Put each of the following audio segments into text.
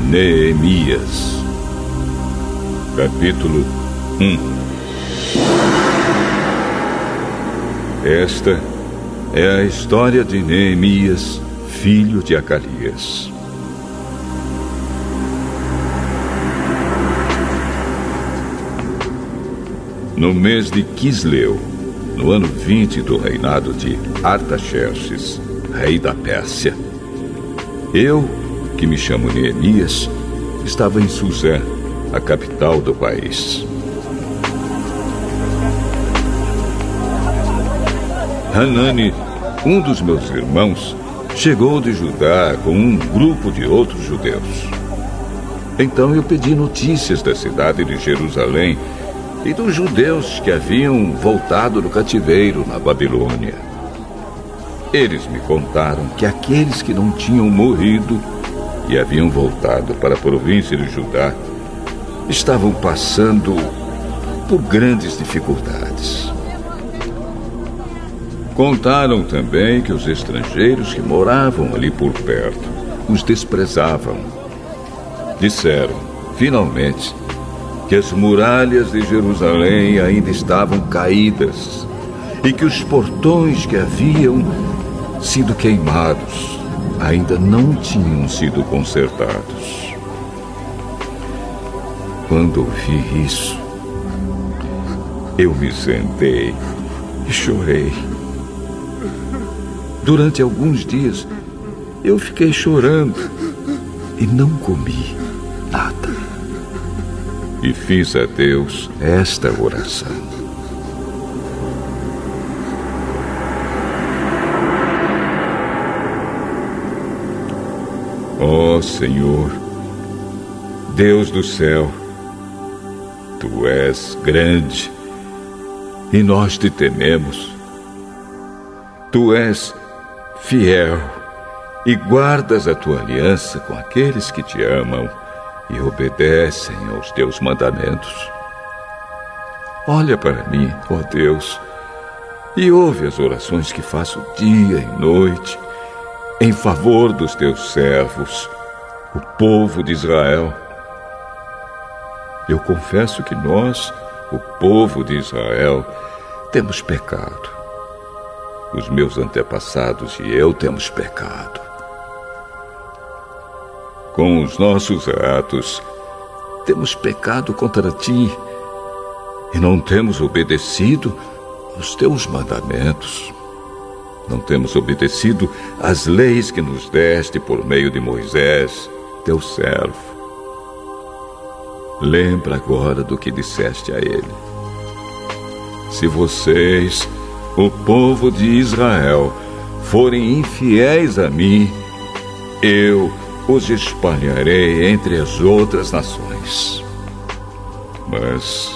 Neemias. Capítulo 1. Esta é a história de Neemias, filho de Acalias. No mês de Quisleu, no ano 20 do reinado de Artaxerxes, rei da Pérsia, eu, que me chamo Neemias, estava em Suzã, a capital do país. Hanani, um dos meus irmãos, chegou de Judá com um grupo de outros judeus. Então eu pedi notícias da cidade de Jerusalém e dos judeus que haviam voltado do cativeiro na Babilônia. Eles me contaram que aqueles que não tinham morrido e haviam voltado para a província de Judá estavam passando por grandes dificuldades. Contaram também que os estrangeiros que moravam ali por perto os desprezavam. Disseram, finalmente, que as muralhas de Jerusalém ainda estavam caídas e que os portões que haviam sido queimados ainda não tinham sido consertados. Quando ouvi isso, eu me sentei e chorei. Durante alguns dias, eu fiquei chorando e não comi nada. E fiz a Deus esta oração: Ó Senhor, Deus do céu, Tu és grande e nós te tememos. Tu és fiel e guardas a Tua aliança com aqueles que te amam e obedecem aos Teus mandamentos. Olha para mim, ó Deus, e ouve as orações que faço dia e noite em favor dos Teus servos, o povo de Israel. Eu confesso que nós, o povo de Israel, temos pecado. Os meus antepassados e eu temos pecado. Com os nossos atos, temos pecado contra Ti e não temos obedecido aos Teus mandamentos. Não temos obedecido às leis que nos deste por meio de Moisés, Teu servo. Lembra agora do que disseste a ele: se vocês, o povo de Israel, forem infiéis a mim, eu os espalharei entre as outras nações. Mas,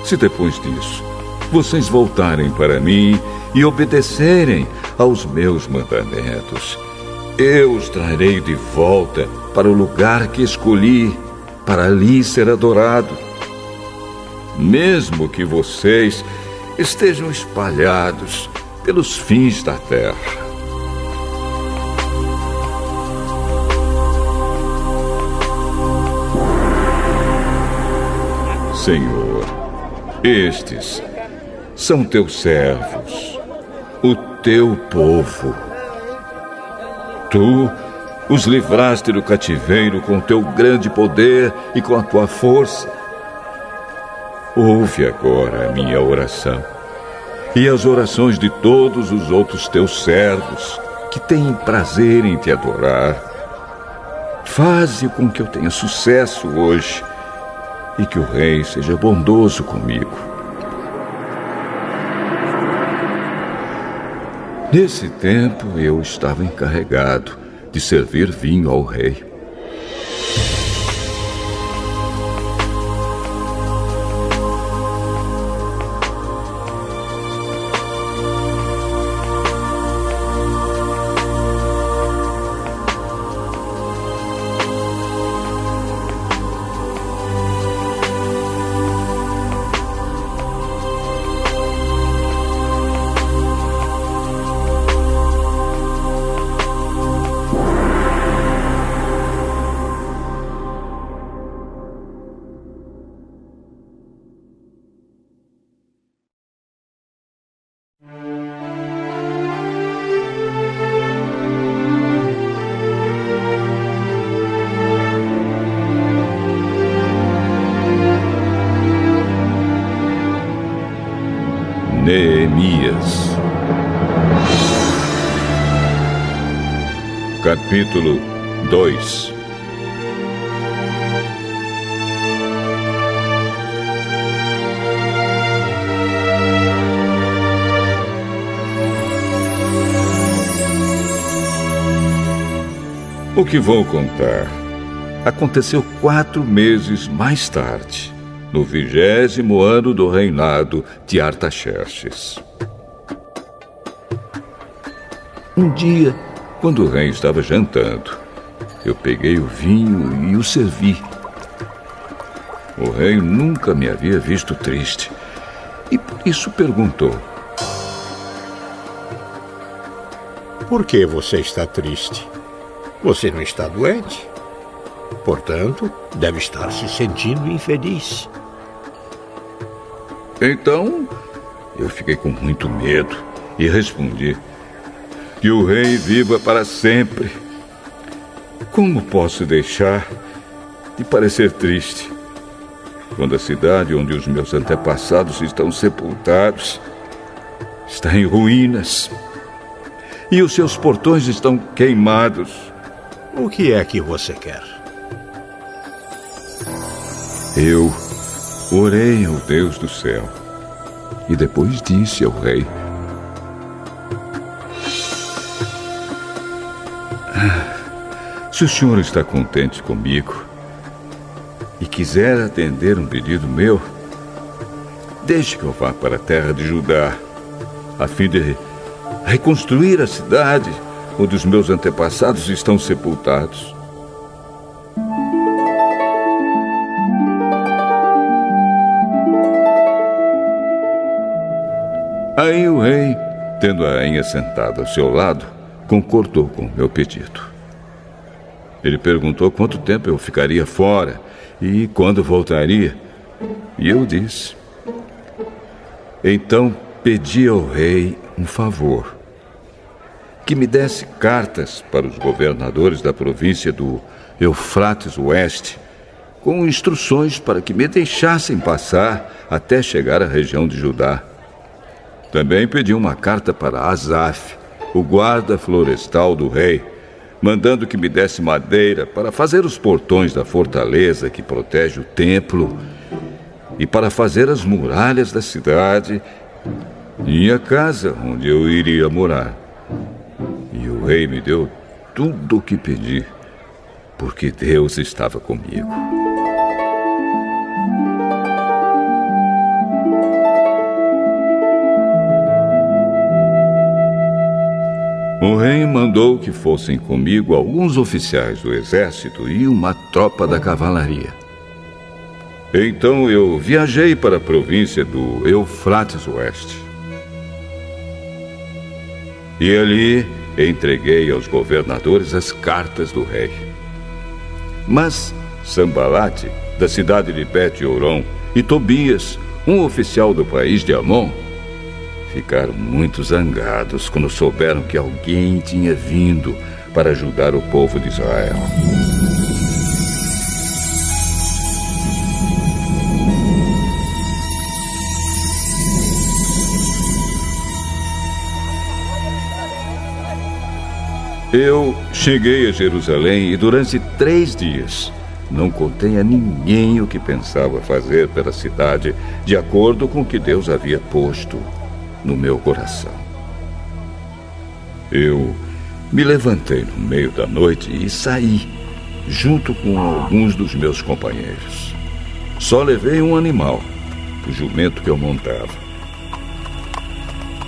se depois disso vocês voltarem para mim e obedecerem aos meus mandamentos, eu os trarei de volta para o lugar que escolhi, para ali ser adorado. Mesmo que vocês estejam espalhados pelos fins da terra. Senhor, estes são Teus servos, o Teu povo. Tu os livraste do cativeiro com Teu grande poder e com a Tua força. Ouve agora a minha oração e as orações de todos os outros Teus servos que têm prazer em Te adorar. Faze com que eu tenha sucesso hoje e que o Rei seja bondoso comigo. Nesse tempo, eu estava encarregado de servir vinho ao rei. Capítulo 2. O que vou contar aconteceu 4 meses mais tarde, no 20º ano do reinado de Artaxerxes. Um dia, quando o rei estava jantando, eu peguei o vinho e o servi. O rei nunca me havia visto triste e por isso perguntou: Por que você está triste? Você não está doente? Portanto, deve estar se sentindo infeliz. Então, eu fiquei com muito medo e respondi: que o rei viva para sempre. Como posso deixar de parecer triste quando a cidade onde os meus antepassados estão sepultados está em ruínas e os seus portões estão queimados? O que é que você quer? Eu orei ao Deus do céu e depois disse ao rei: se o senhor está contente comigo e quiser atender um pedido meu, deixe que eu vá para a terra de Judá, a fim de reconstruir a cidade onde os meus antepassados estão sepultados. Aí o rei, tendo a rainha sentada ao seu lado, concordou com o meu pedido. Ele perguntou quanto tempo eu ficaria fora e quando voltaria. E eu disse. Então pedi ao rei um favor: que me desse cartas para os governadores da província do Eufrates Oeste, com instruções para que me deixassem passar até chegar à região de Judá. Também pedi uma carta para Asaf, o guarda florestal do rei, mandando que me desse madeira para fazer os portões da fortaleza que protege o templo e para fazer as muralhas da cidade e a casa onde eu iria morar. E o rei me deu tudo o que pedi, porque Deus estava comigo. O rei mandou que fossem comigo alguns oficiais do exército e uma tropa da cavalaria. Então eu viajei para a província do Eufrates Oeste. E ali entreguei aos governadores as cartas do rei. Mas Sambalate, da cidade de Bet-Horon, e Tobias, um oficial do país de Amon, ficaram muito zangados quando souberam que alguém tinha vindo para ajudar o povo de Israel. Eu cheguei a Jerusalém e durante 3 dias não contei a ninguém o que pensava fazer pela cidade, de acordo com o que Deus havia posto no meu coração. Eu me levantei no meio da noite e saí, junto com alguns dos meus companheiros. Só levei um animal, o jumento que eu montava.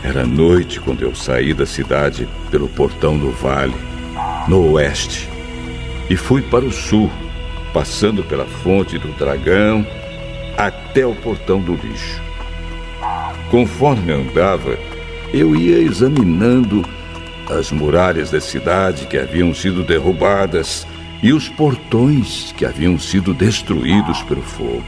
Era noite quando eu saí da cidade pelo portão do vale, no oeste, e fui para o sul, passando pela fonte do dragão até o portão do lixo. Conforme andava, eu ia examinando as muralhas da cidade que haviam sido derrubadas e os portões que haviam sido destruídos pelo fogo.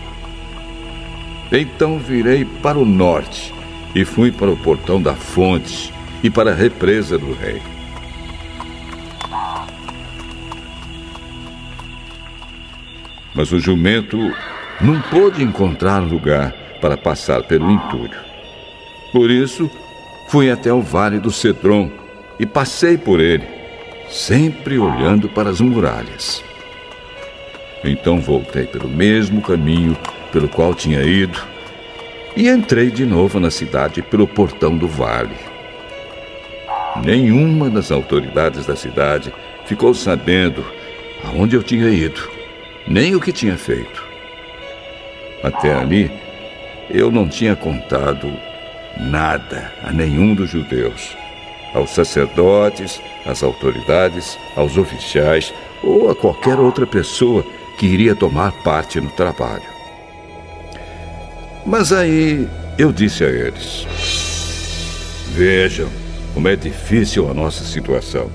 Então virei para o norte e fui para o portão da fonte e para a represa do rei. Mas o jumento não pôde encontrar lugar para passar pelo entulho. Por isso, fui até o vale do Cedron e passei por ele, sempre olhando para as muralhas. Então voltei pelo mesmo caminho pelo qual tinha ido e entrei de novo na cidade pelo portão do vale. Nenhuma das autoridades da cidade ficou sabendo aonde eu tinha ido, nem o que tinha feito. Até ali, eu não tinha contado nada a nenhum dos judeus, aos sacerdotes, às autoridades, aos oficiais ou a qualquer outra pessoa que iria tomar parte no trabalho. Mas aí eu disse a eles: vejam como é difícil a nossa situação.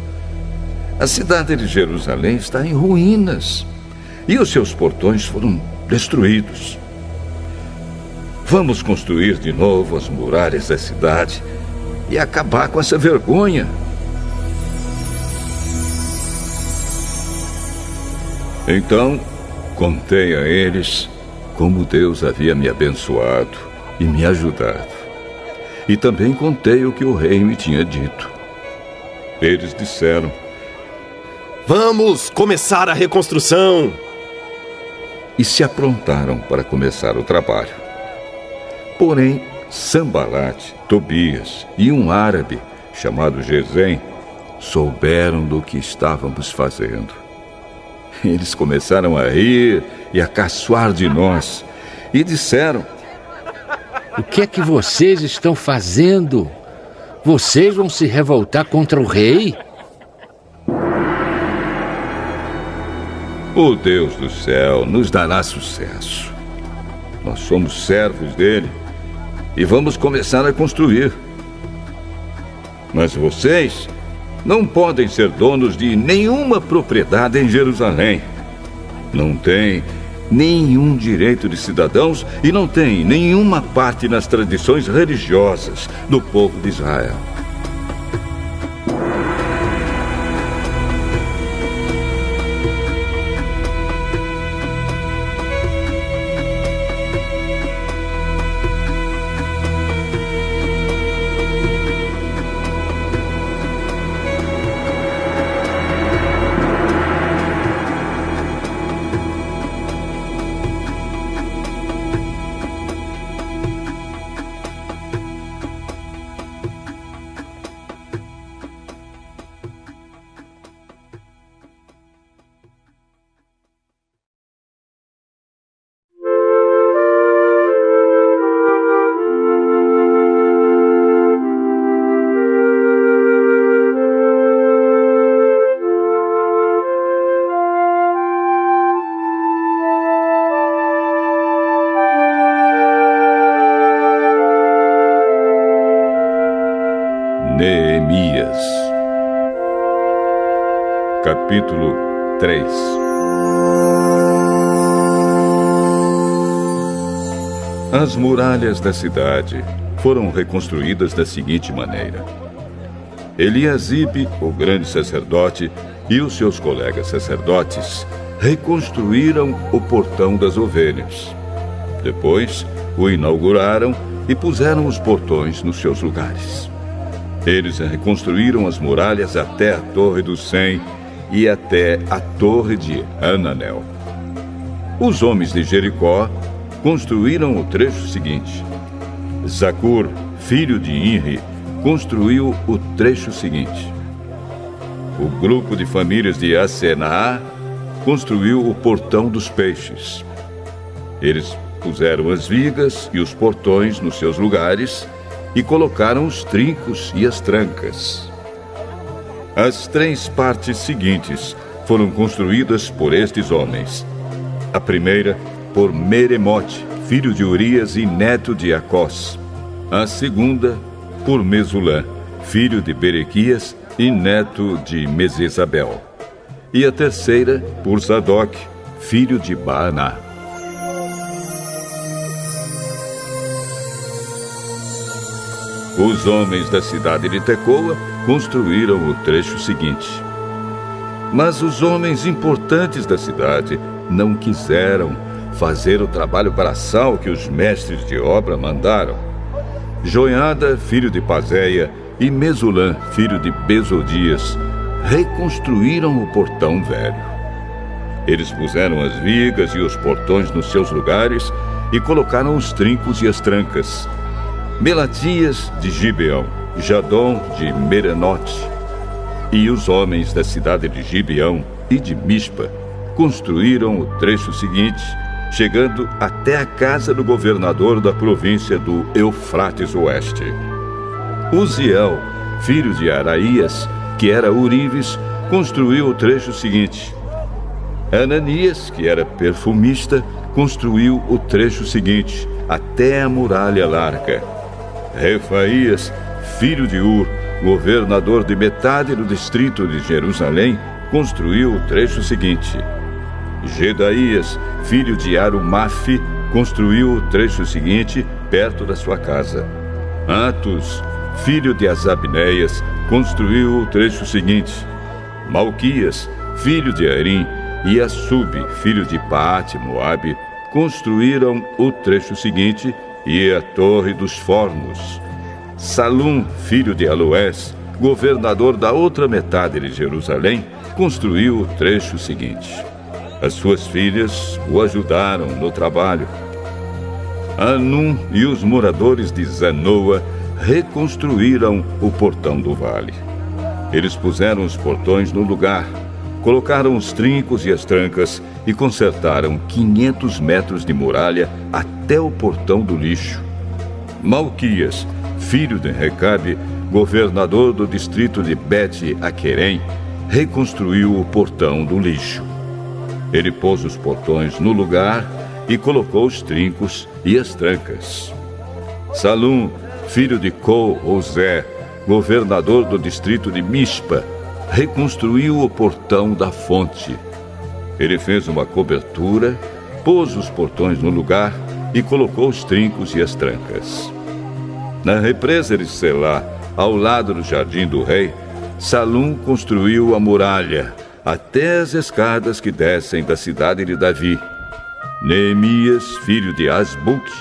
A cidade de Jerusalém está em ruínas e os seus portões foram destruídos. Vamos construir de novo as muralhas da cidade e acabar com essa vergonha. Então, contei a eles como Deus havia me abençoado e me ajudado. E também contei o que o rei me tinha dito. Eles disseram: vamos começar a reconstrução! E se aprontaram para começar o trabalho. Porém, Sambalate, Tobias e um árabe chamado Gesem souberam do que estávamos fazendo. Eles começaram a rir e a caçoar de nós e disseram: o que é que vocês estão fazendo? Vocês vão se revoltar contra o rei? O Deus do céu nos dará sucesso. Nós somos servos dele e vamos começar a construir. Mas vocês não podem ser donos de nenhuma propriedade em Jerusalém. Não têm nenhum direito de cidadãos e não têm nenhuma parte nas tradições religiosas do povo de Israel. Neemias, capítulo 3. As muralhas da cidade foram reconstruídas da seguinte maneira: Eliasibe, o grande sacerdote, e os seus colegas sacerdotes reconstruíram o portão das ovelhas. Depois, o inauguraram e puseram os portões nos seus lugares. Eles reconstruíram as muralhas até a Torre do Sem e até a Torre de Hananel. Os homens de Jericó construíram o trecho seguinte. Zacur, filho de Inri, construiu o trecho seguinte. O grupo de famílias de Asenaá construiu o Portão dos Peixes. Eles puseram as vigas e os portões nos seus lugares e colocaram os trincos e as trancas. As 3 partes seguintes foram construídas por estes homens. A primeira, por Meremote, filho de Urias e neto de Acós. A segunda, por Mesulã, filho de Berequias e neto de Mesesabel. E a terceira, por Zadok, filho de Baaná. Os homens da cidade de Tecoa construíram o trecho seguinte. Mas os homens importantes da cidade não quiseram fazer o trabalho braçal que os mestres de obra mandaram. Joiada, filho de Pazéia, e Mesulã, filho de Besodias, reconstruíram o portão velho. Eles puseram as vigas e os portões nos seus lugares e colocaram os trincos e as trancas. Melatias de Gibeão, Jadom de Merenote e os homens da cidade de Gibeão e de Mispa construíram o trecho seguinte, chegando até a casa do governador da província do Eufrates Oeste. Uziel, filho de Araías, que era Urives, construiu o trecho seguinte. Ananias, que era perfumista, construiu o trecho seguinte, até a muralha larga. Refaías, filho de Ur, governador de metade do distrito de Jerusalém, construiu o trecho seguinte. Gedaías, filho de Arumafe, construiu o trecho seguinte, perto da sua casa. Atos, filho de Azabneias, construiu o trecho seguinte. Malquias, filho de Arim, e Assub, filho de Paate-Moabe, construíram o trecho seguinte e a Torre dos Fornos. Salum, filho de Aloés, governador da outra metade de Jerusalém, construiu o trecho seguinte. As suas filhas o ajudaram no trabalho. Anum e os moradores de Zanoa reconstruíram o portão do vale. Eles puseram os portões no lugar, colocaram os trincos e as trancas e consertaram 500 metros de muralha até o portão do lixo. Malquias, filho de Recabe, governador do distrito de Bet-Aquerem, reconstruiu o portão do lixo. Ele pôs os portões no lugar e colocou os trincos e as trancas. Salum, filho de Co-Ozé, governador do distrito de Mispa, reconstruiu o portão da fonte. Ele fez uma cobertura, pôs os portões no lugar e colocou os trincos e as trancas. Na represa de Selá, ao lado do jardim do rei, Salum construiu a muralha, até as escadas que descem da cidade de Davi. Neemias, filho de Asbuque,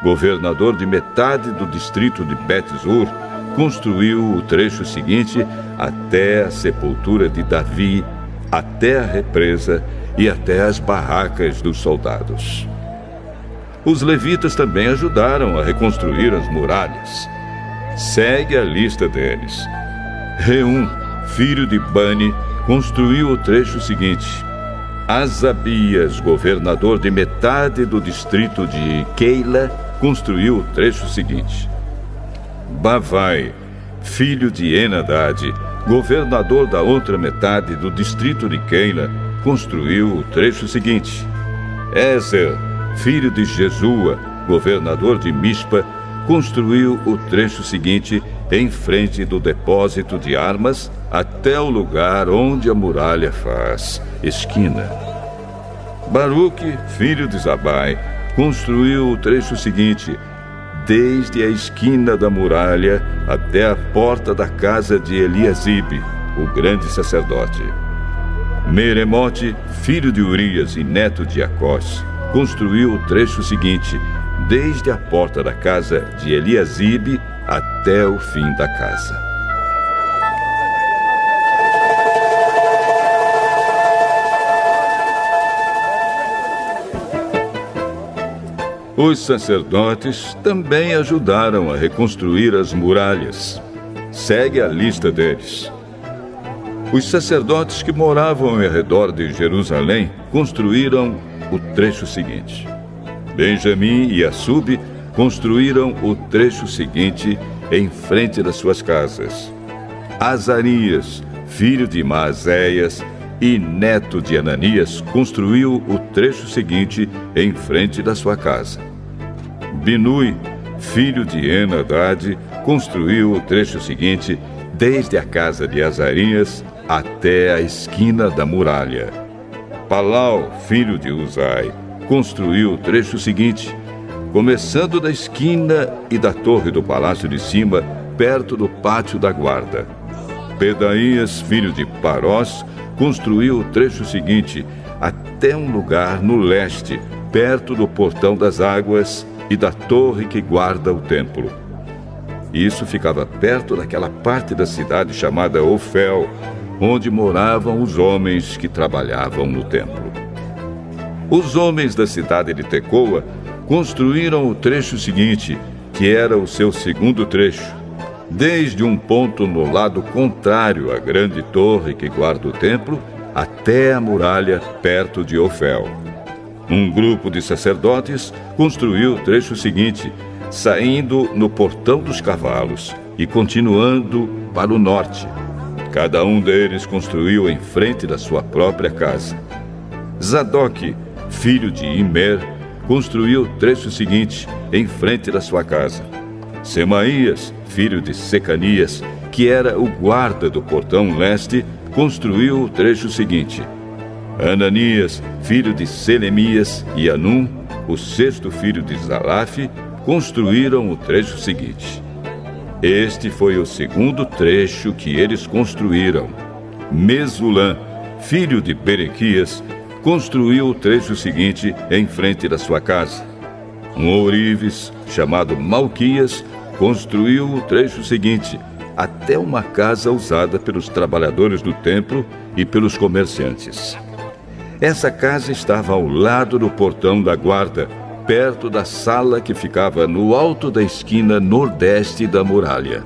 governador de metade do distrito de Bet-Zur, construiu o trecho seguinte até a sepultura de Davi, até a represa e até as barracas dos soldados. Os levitas também ajudaram a reconstruir as muralhas. Segue a lista deles. Reum, filho de Bani, construiu o trecho seguinte. Asabias, governador de metade do distrito de Keila, construiu o trecho seguinte. Bavai, filho de Enadade, governador da outra metade do distrito de Keila, construiu o trecho seguinte. Ezer, filho de Jesua, governador de Mispa, construiu o trecho seguinte em frente do depósito de armas até o lugar onde a muralha faz esquina. Baruque, filho de Zabai, construiu o trecho seguinte, desde a esquina da muralha até a porta da casa de Eliasibe, o grande sacerdote. Meremote, filho de Urias e neto de Acós, construiu o trecho seguinte, desde a porta da casa de Eliasibe até o fim da casa. Os sacerdotes também ajudaram a reconstruir as muralhas. Segue a lista deles. Os sacerdotes que moravam ao redor de Jerusalém construíram o trecho seguinte. Benjamim e Assub construíram o trecho seguinte em frente das suas casas. Azarias, filho de Maazéias e neto de Ananias, construiu o trecho seguinte em frente da sua casa. Binui, filho de Enadade, construiu o trecho seguinte desde a casa de Azarias até a esquina da muralha. Palau, filho de Uzai, construiu o trecho seguinte, começando da esquina e da torre do palácio de cima, perto do pátio da guarda. Pedaías, filho de Parós, construiu o trecho seguinte até um lugar no leste, perto do portão das águas e da torre que guarda o templo. Isso ficava perto daquela parte da cidade chamada Ofel, onde moravam os homens que trabalhavam no templo. Os homens da cidade de Tecoa construíram o trecho seguinte, que era o seu segundo trecho, desde um ponto no lado contrário à grande torre que guarda o templo, até a muralha perto de Ofel. Um grupo de sacerdotes construiu o trecho seguinte, saindo no Portão dos Cavalos e continuando para o norte. Cada um deles construiu em frente da sua própria casa. Zadok, filho de Imer, construiu o trecho seguinte, em frente da sua casa. Semaías, filho de Secanias, que era o guarda do portão leste, construiu o trecho seguinte. Ananias, filho de Selemias, e Anum, o sexto filho de Zalaf, construíram o trecho seguinte. Este foi o segundo trecho que eles construíram. Mesulã, filho de Berequias, construiu o trecho seguinte em frente da sua casa. Um ourives, chamado Malquias, construiu o trecho seguinte, até uma casa usada pelos trabalhadores do templo e pelos comerciantes. Essa casa estava ao lado do portão da guarda, perto da sala que ficava no alto da esquina nordeste da muralha.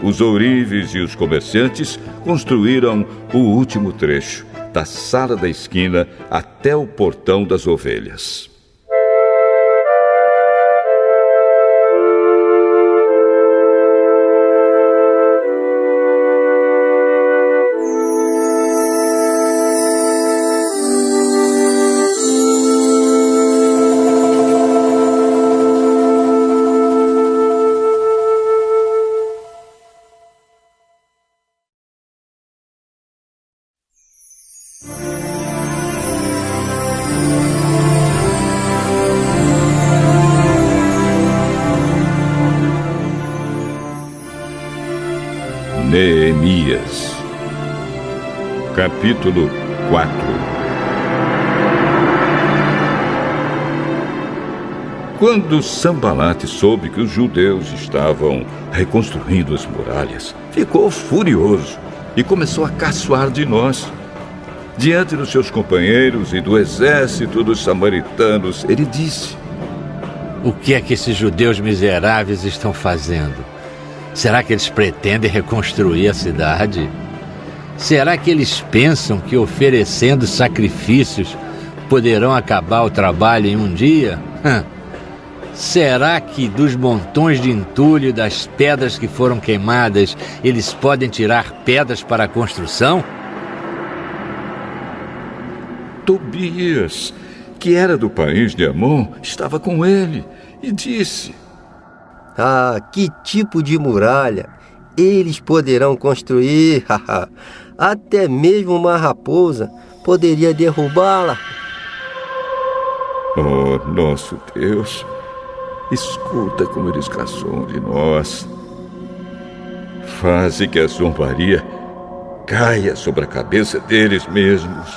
Os ourives e os comerciantes construíram o último trecho, da sala da esquina até o portão das ovelhas. Neemias, capítulo 4. Quando Sambalate soube que os judeus estavam reconstruindo as muralhas, ficou furioso e começou a caçoar de nós. Diante dos seus companheiros e do exército dos samaritanos, ele disse: O que é que esses judeus miseráveis estão fazendo? Será que eles pretendem reconstruir a cidade? Será que eles pensam que oferecendo sacrifícios poderão acabar o trabalho em um dia? Será que dos montões de entulho e das pedras que foram queimadas, eles podem tirar pedras para a construção? Tobias, que era do país de Amon, estava com ele e disse: Ah, que tipo de muralha eles poderão construir? Até mesmo uma raposa poderia derrubá-la. Oh, nosso Deus, escuta como eles caçoam de nós. Faze que a zombaria caia sobre a cabeça deles mesmos.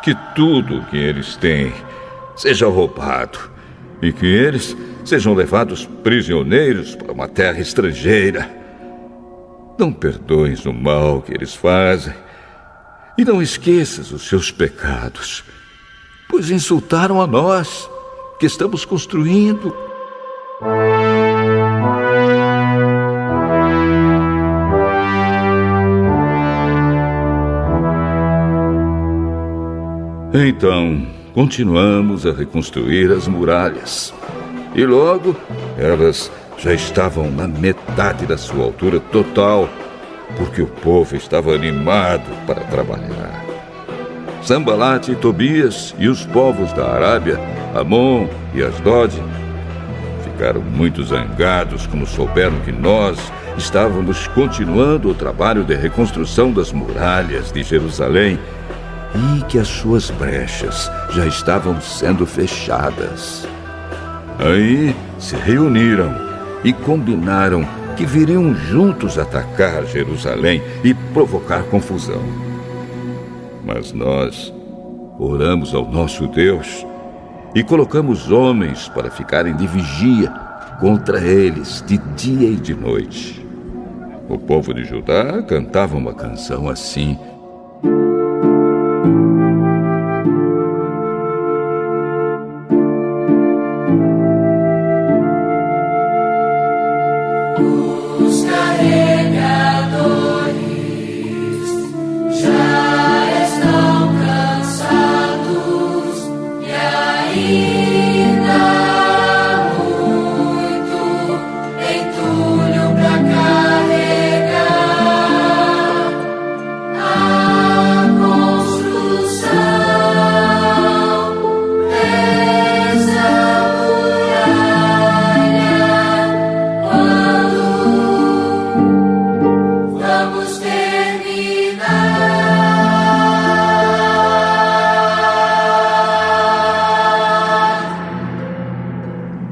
Que tudo que eles têm seja roubado e que eles sejam levados prisioneiros para uma terra estrangeira. Não perdoes o mal que eles fazem e não esqueças os seus pecados, pois insultaram a nós que estamos construindo. Então, continuamos a reconstruir as muralhas. E logo, elas já estavam na metade da sua altura total, porque o povo estava animado para trabalhar. Sambalate e Tobias e os povos da Arábia, Amon e Asdod, ficaram muito zangados quando souberam que nós estávamos continuando o trabalho de reconstrução das muralhas de Jerusalém e que as suas brechas já estavam sendo fechadas. Aí se reuniram e combinaram que viriam juntos atacar Jerusalém e provocar confusão. Mas nós oramos ao nosso Deus e colocamos homens para ficarem de vigia contra eles de dia e de noite. O povo de Judá cantava uma canção assim: Os carregadores já estão cansados e ainda há muito entulho para carregar. A construção dessa muralha, quando vamos terminar?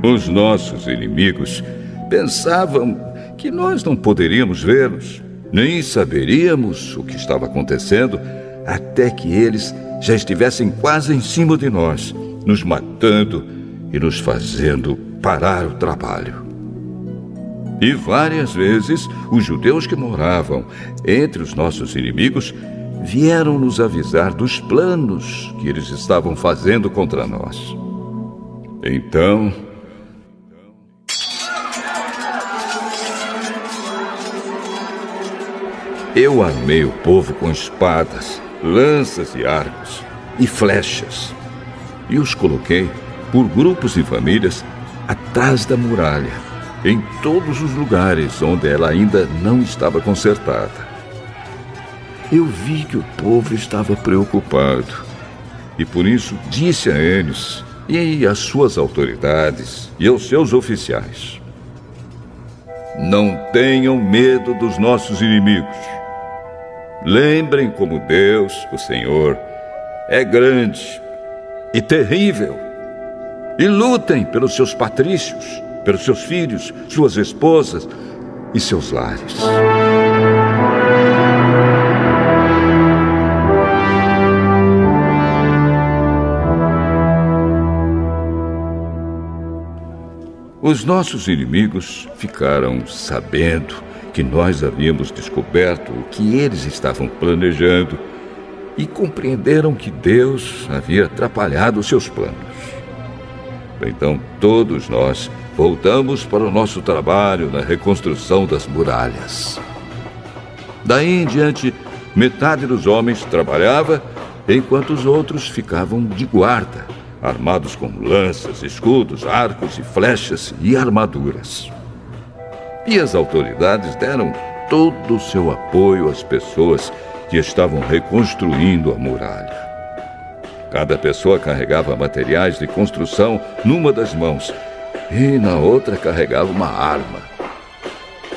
Os nossos inimigos pensavam que nós não poderíamos vê-los, nem saberíamos o que estava acontecendo até que eles já estivessem quase em cima de nós, nos matando e nos fazendo parar o trabalho. E várias vezes os judeus que moravam entre os nossos inimigos vieram nos avisar dos planos que eles estavam fazendo contra nós. Então, eu armei o povo com espadas, lanças e arcos e flechas, e os coloquei por grupos e famílias atrás da muralha, em todos os lugares onde ela ainda não estava consertada. Eu vi que o povo estava preocupado, e por isso disse a eles e às suas autoridades e aos seus oficiais: não tenham medo dos nossos inimigos. Lembrem como Deus, o Senhor, é grande e terrível. E lutem pelos seus patrícios, pelos seus filhos, suas esposas e seus lares. Os nossos inimigos ficaram sabendo que nós havíamos descoberto o que eles estavam planejando e compreenderam que Deus havia atrapalhado os seus planos. Então todos nós voltamos para o nosso trabalho na reconstrução das muralhas. Daí em diante, metade dos homens trabalhava, enquanto os outros ficavam de guarda, armados com lanças, escudos, arcos e flechas e armaduras. E as autoridades deram todo o seu apoio às pessoas que estavam reconstruindo a muralha. Cada pessoa carregava materiais de construção numa das mãos e na outra carregava uma arma.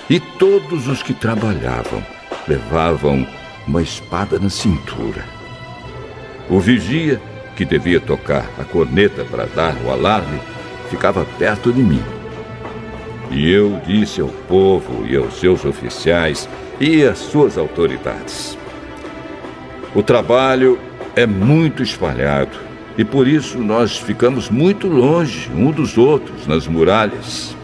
E todos os que trabalhavam levavam uma espada na cintura. O vigia, que devia tocar a corneta para dar o alarme, ficava perto de mim. E eu disse ao povo e aos seus oficiais e às suas autoridades: o trabalho é muito espalhado e por isso nós ficamos muito longe um dos outros nas muralhas.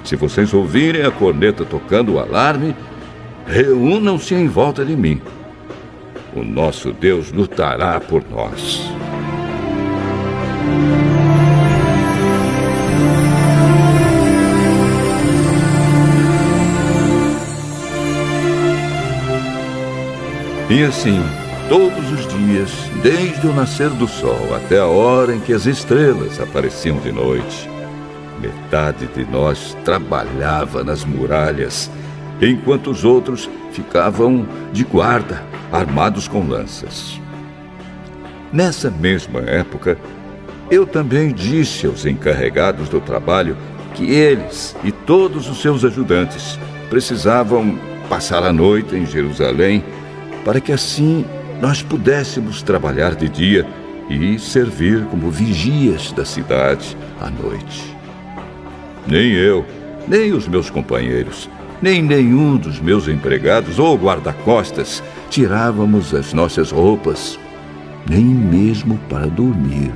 Se vocês ouvirem a corneta tocando o alarme, reúnam-se em volta de mim. O nosso Deus lutará por nós. E assim, todos os dias, desde o nascer do sol até a hora em que as estrelas apareciam de noite, metade de nós trabalhava nas muralhas, enquanto os outros ficavam de guarda, armados com lanças. Nessa mesma época, eu também disse aos encarregados do trabalho que eles e todos os seus ajudantes precisavam passar a noite em Jerusalém para que assim nós pudéssemos trabalhar de dia e servir como vigias da cidade à noite. Nem eu, nem os meus companheiros, nem nenhum dos meus empregados ou guarda-costas tirávamos as nossas roupas, nem mesmo para dormir.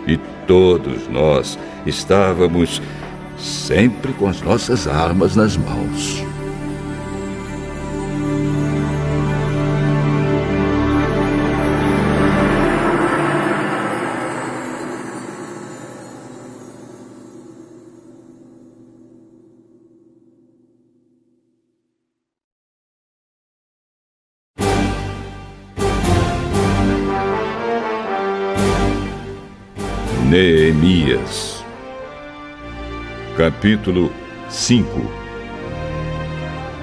E todos nós estávamos sempre com as nossas armas nas mãos. Neemias. Capítulo 5.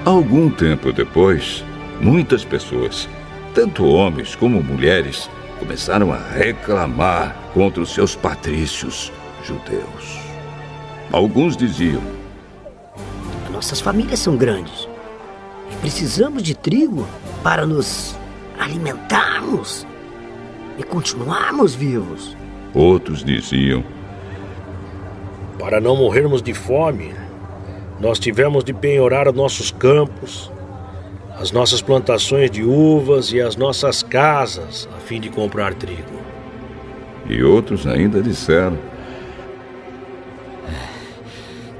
Algum tempo depois, muitas pessoas, tanto homens como mulheres, começaram a reclamar contra os seus patrícios judeus. Alguns diziam: nossas famílias são grandes e precisamos de trigo para nos alimentarmos e continuarmos vivos. Outros diziam: para não morrermos de fome, nós tivemos de penhorar nossos campos, as nossas plantações de uvas e as nossas casas, a fim de comprar trigo. E outros ainda disseram: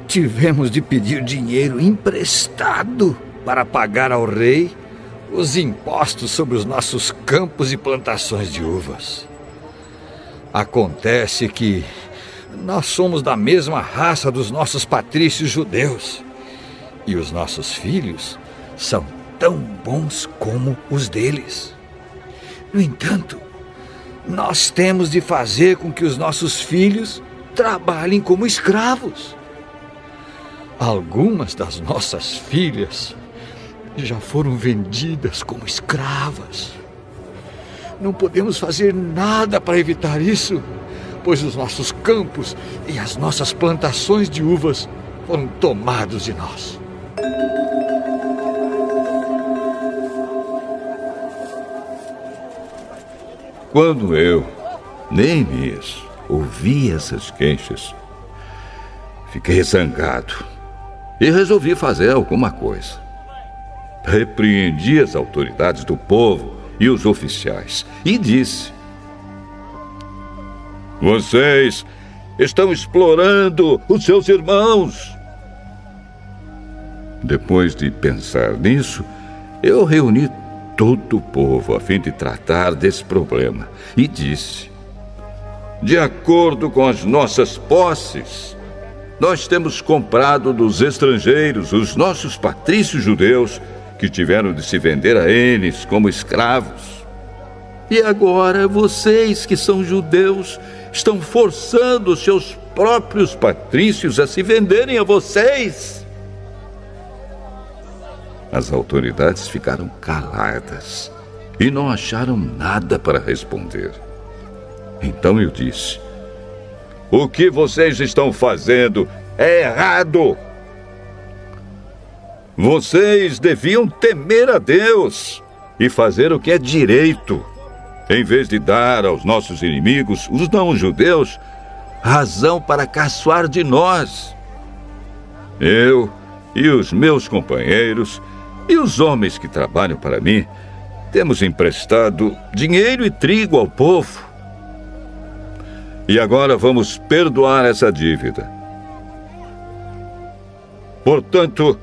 tivemos de pedir dinheiro emprestado para pagar ao rei os impostos sobre os nossos campos e plantações de uvas. Acontece que nós somos da mesma raça dos nossos patrícios judeus, e os nossos filhos são tão bons como os deles. No entanto, nós temos de fazer com que os nossos filhos trabalhem como escravos. Algumas das nossas filhas já foram vendidas como escravas. Não podemos fazer nada para evitar isso, pois os nossos campos e as nossas plantações de uvas foram tomados de nós. Quando eu, Neemias, ouvi essas queixas, fiquei zangado e resolvi fazer alguma coisa. Repreendi as autoridades do povo e os oficiais e disse: vocês estão explorando os seus irmãos. Depois de pensar nisso, eu reuni todo o povo a fim de tratar desse problema e disse: de acordo com as nossas posses, nós temos comprado dos estrangeiros os nossos patrícios judeus que tiveram de se vender a eles como escravos. E agora vocês, que são judeus, estão forçando os seus próprios patrícios a se venderem a vocês. As autoridades ficaram caladas e não acharam nada para responder. Então eu disse: o que vocês estão fazendo é errado. Vocês deviam temer a Deus e fazer o que é direito, em vez de dar aos nossos inimigos, os não-judeus, razão para caçoar de nós. Eu e os meus companheiros e os homens que trabalham para mim temos emprestado dinheiro e trigo ao povo. E agora vamos perdoar essa dívida. Portanto,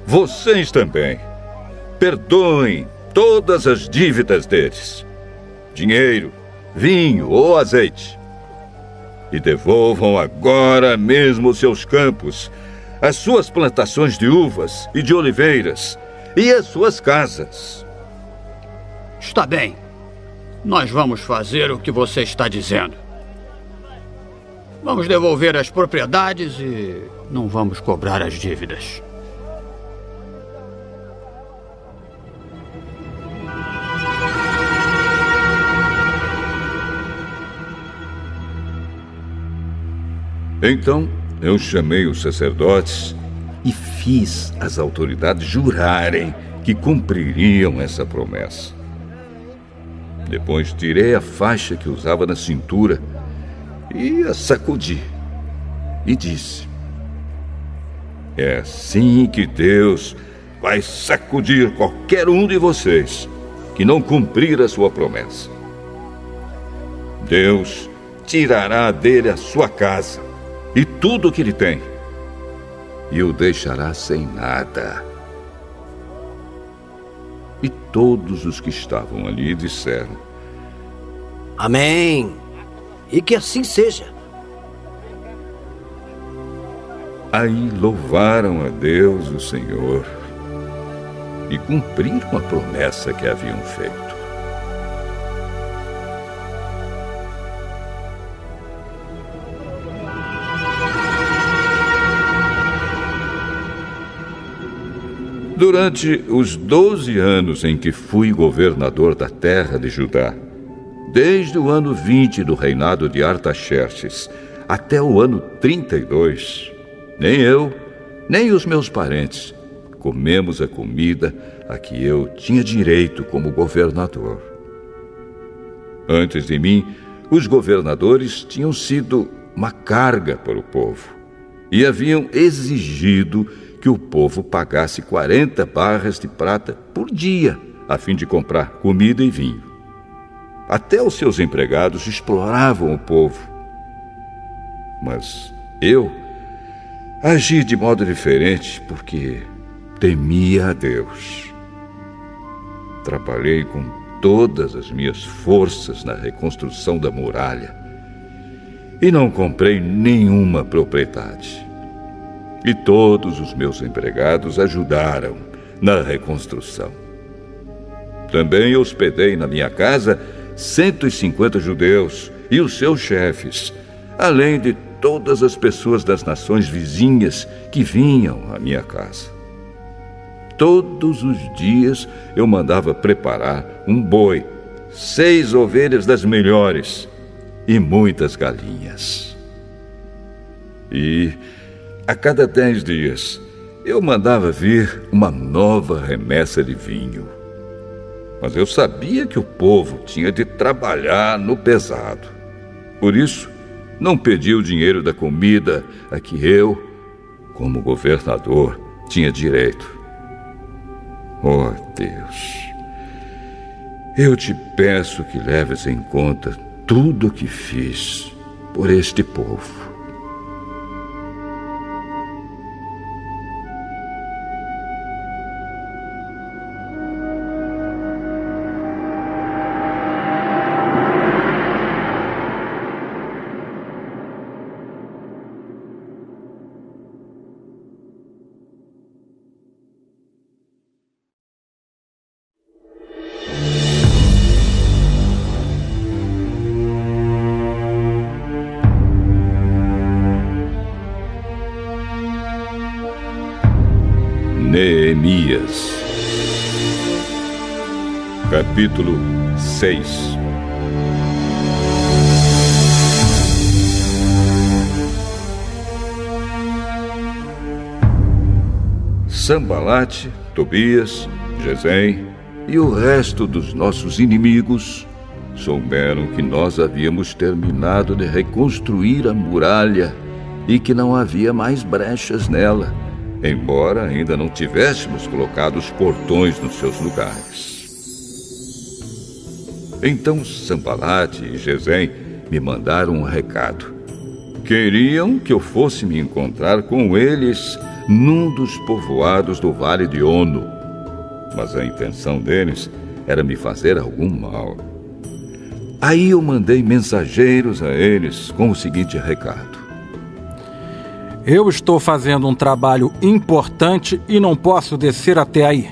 vocês também perdoem todas as dívidas deles, dinheiro, vinho ou azeite, e devolvam agora mesmo os seus campos, as suas plantações de uvas e de oliveiras e as suas casas. Está bem. Nós vamos fazer o que você está dizendo. Vamos devolver as propriedades e não vamos cobrar as dívidas. Então eu chamei os sacerdotes e fiz as autoridades jurarem que cumpririam essa promessa. Depois tirei a faixa que usava na cintura e a sacudi e disse: é assim que Deus vai sacudir qualquer um de vocês que não cumprir a sua promessa. Deus tirará dele a sua casa e tudo o que ele tem, e o deixará sem nada. E todos os que estavam ali disseram: Amém. E que assim seja. Aí louvaram a Deus, o Senhor, e cumpriram a promessa que haviam feito. Durante os 12 anos em que fui governador da terra de Judá, desde o ano 20 do reinado de Artaxerxes até o ano 32, nem eu, nem os meus parentes comemos a comida a que eu tinha direito como governador. Antes de mim, os governadores tinham sido uma carga para o povo e haviam exigido que o povo pagasse 40 barras de prata por dia, a fim de comprar comida e vinho. Até os seus empregados exploravam o povo. Mas eu agi de modo diferente porque temia a Deus. Trabalhei com todas as minhas forças na reconstrução da muralha e não comprei nenhuma propriedade. E todos os meus empregados ajudaram na reconstrução. Também hospedei na minha casa 150 judeus e os seus chefes, além de todas as pessoas das nações vizinhas que vinham à minha casa. Todos os dias eu mandava preparar um boi, 6 ovelhas das melhores e muitas galinhas. E a cada 10 dias eu mandava vir uma nova remessa de vinho. Mas eu sabia que o povo tinha de trabalhar no pesado. Por isso, não pedi o dinheiro da comida a que eu, como governador, tinha direito. Oh, Deus, eu te peço que leves em conta tudo o que fiz por este povo. Neemias, capítulo 6. Sambalate, Tobias, Gesem e o resto dos nossos inimigos souberam que nós havíamos terminado de reconstruir a muralha e que não havia mais brechas nela, embora ainda não tivéssemos colocado os portões nos seus lugares. Então Sambalate e Gesem me mandaram um recado. Queriam que eu fosse me encontrar com eles num dos povoados do Vale de Ono, mas a intenção deles era me fazer algum mal. Aí eu mandei mensageiros a eles com o seguinte recado: eu estou fazendo um trabalho importante e não posso descer até aí.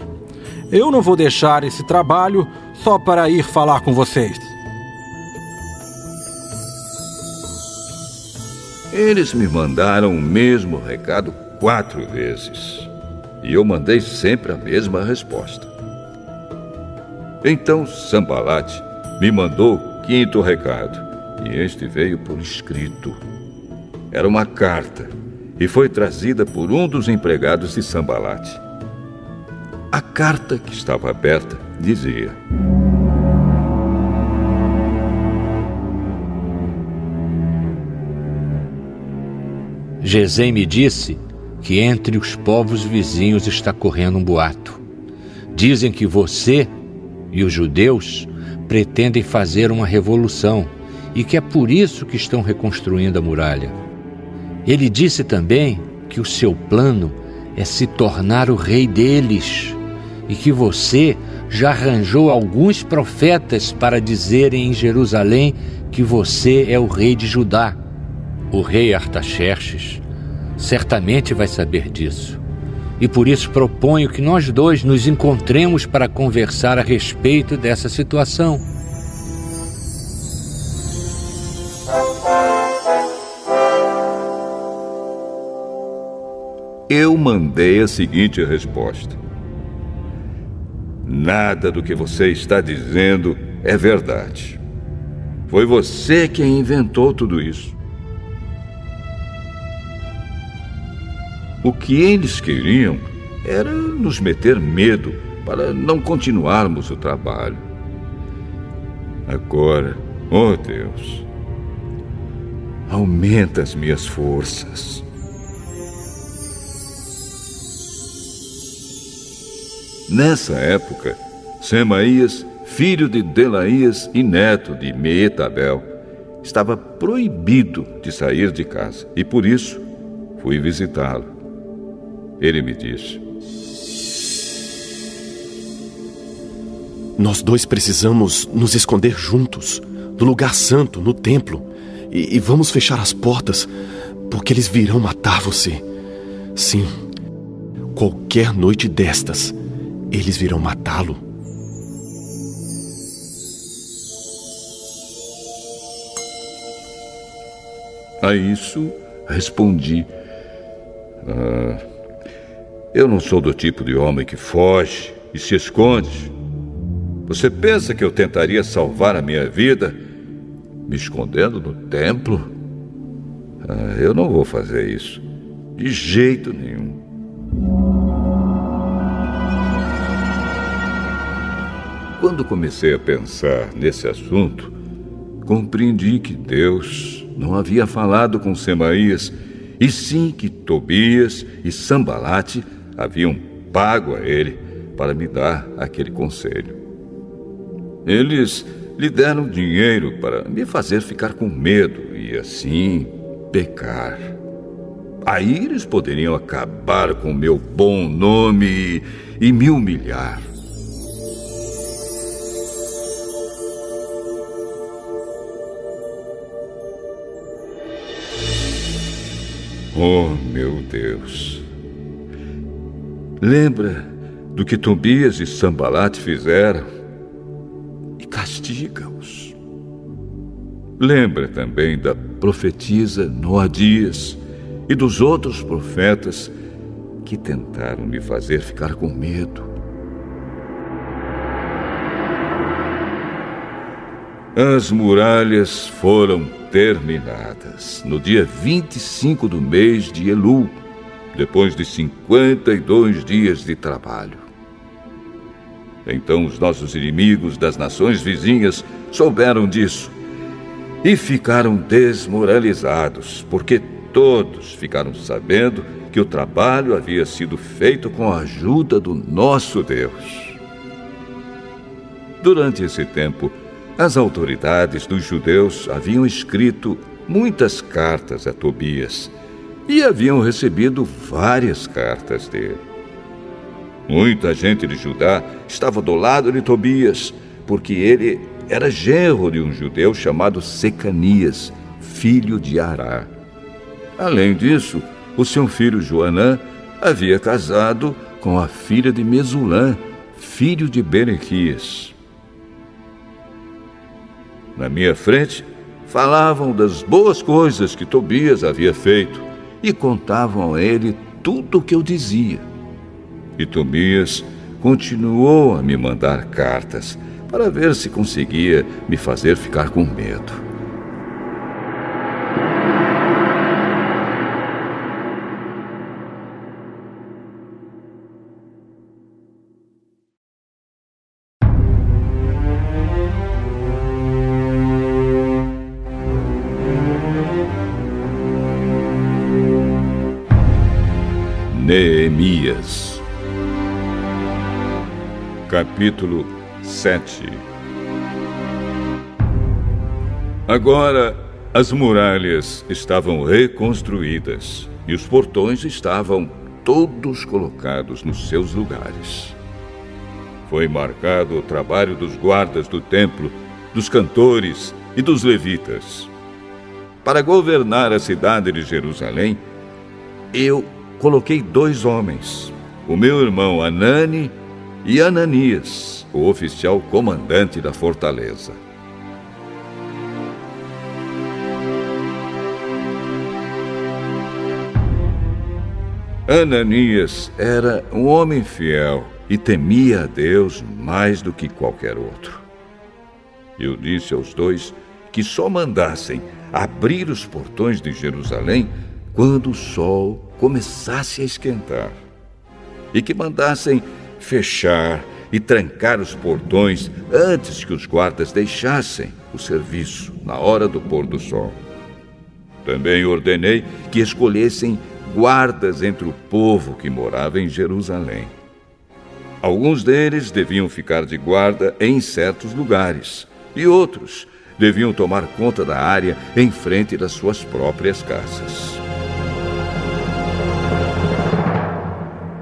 Eu não vou deixar esse trabalho só para ir falar com vocês. Eles me mandaram o mesmo recado 4 vezes. E eu mandei sempre a mesma resposta. Então Sambalate me mandou o 5º recado. E este veio por escrito. Era uma carta e foi trazida por um dos empregados de Sambalate. A carta, que estava aberta, dizia: Gesem me disse que entre os povos vizinhos está correndo um boato. Dizem que você e os judeus pretendem fazer uma revolução e que é por isso que estão reconstruindo a muralha. Ele disse também que o seu plano é se tornar o rei deles e que você já arranjou alguns profetas para dizerem em Jerusalém que você é o rei de Judá. O rei Artaxerxes certamente vai saber disso. E por isso proponho que nós dois nos encontremos para conversar a respeito dessa situação. Eu mandei a seguinte resposta: Nada do que você está dizendo é verdade. Foi você quem inventou tudo isso. O que eles queriam era nos meter medo para não continuarmos o trabalho. Agora, oh Deus, aumenta as minhas forças. Nessa época, Semaías, filho de Delaías e neto de Meetabel, estava proibido de sair de casa e por isso fui visitá-lo. Ele me disse: Nós dois precisamos nos esconder juntos, no lugar santo, no templo, e vamos fechar as portas, porque eles virão matar você. Sim, qualquer noite destas, eles virão matá-lo. A isso respondi: eu não sou do tipo de homem que foge e se esconde. Você pensa que eu tentaria salvar a minha vida me escondendo no templo? Eu não vou fazer isso, de jeito nenhum. Quando comecei a pensar nesse assunto, compreendi que Deus não havia falado com Semaías, e sim que Tobias e Sambalate haviam pago a ele para me dar aquele conselho. Eles lhe deram dinheiro para me fazer ficar com medo e assim pecar. Aí eles poderiam acabar com o meu bom nome e me humilhar. Oh, meu Deus! Lembra do que Tobias e Sambalate fizeram e castiga-os. Lembra também da profetisa Noadias e dos outros profetas que tentaram me fazer ficar com medo. As muralhas foram terminadas no dia 25 do mês de Elul, depois de 52 dias de trabalho. Então os nossos inimigos das nações vizinhas souberam disso e ficaram desmoralizados, porque todos ficaram sabendo que o trabalho havia sido feito com a ajuda do nosso Deus. Durante esse tempo, as autoridades dos judeus haviam escrito muitas cartas a Tobias e haviam recebido várias cartas dele. Muita gente de Judá estava do lado de Tobias, porque ele era genro de um judeu chamado Secanias, filho de Ará. Além disso, o seu filho Joanã havia casado com a filha de Mesulã, filho de Berequias. Na minha frente, falavam das boas coisas que Tobias havia feito e contavam a ele tudo o que eu dizia. E Tobias continuou a me mandar cartas para ver se conseguia me fazer ficar com medo. Neemias, capítulo 7. Agora as muralhas estavam reconstruídas e os portões estavam todos colocados nos seus lugares. Foi marcado o trabalho dos guardas do templo, dos cantores e dos levitas. Para governar a cidade de Jerusalém, eu coloquei 2 homens, o meu irmão Anani e Ananias, o oficial comandante da fortaleza. Ananias era um homem fiel e temia a Deus mais do que qualquer outro. Eu disse aos dois que só mandassem abrir os portões de Jerusalém quando o sol começasse a esquentar, e que mandassem fechar e trancar os portões antes que os guardas deixassem o serviço na hora do pôr do sol. Também ordenei que escolhessem guardas entre o povo que morava em Jerusalém. Alguns deles deviam ficar de guarda em certos lugares, e outros deviam tomar conta da área em frente das suas próprias casas.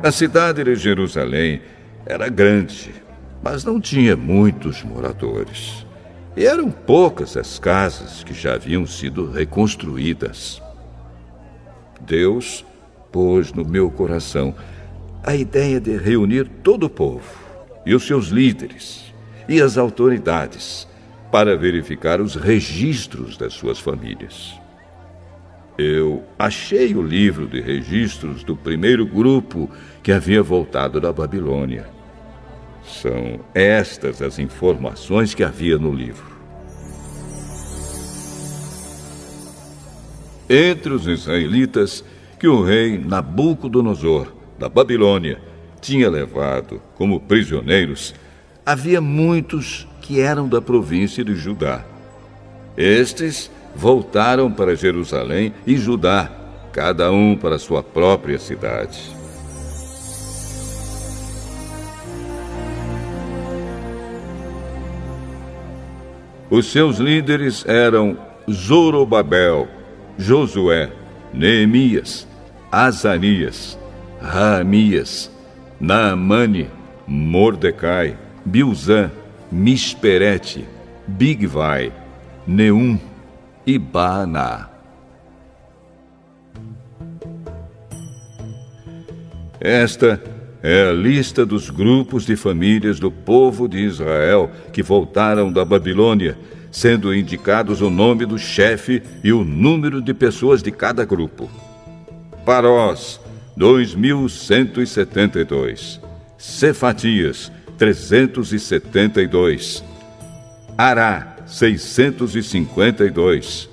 A cidade de Jerusalém era grande, mas não tinha muitos moradores. E eram poucas as casas que já haviam sido reconstruídas. Deus pôs no meu coração a ideia de reunir todo o povo, e os seus líderes, e as autoridades, para verificar os registros das suas famílias. Eu achei o livro de registros do primeiro grupo que havia voltado da Babilônia. São estas as informações que havia no livro. Entre os israelitas que o rei Nabucodonosor, da Babilônia, tinha levado como prisioneiros, havia muitos que eram da província de Judá. Estes voltaram para Jerusalém e Judá, cada um para sua própria cidade. Os seus líderes eram Zorobabel, Josué, Neemias, Azarias, Raamias, Naamane, Mordecai, Bilzã, Misperete, Bigvai, Neum e Baaná. Esta é a lista dos grupos de famílias do povo de Israel que voltaram da Babilônia, sendo indicados o nome do chefe e o número de pessoas de cada grupo. Parós, 2.172. Cefatias, 372. Ará, 652.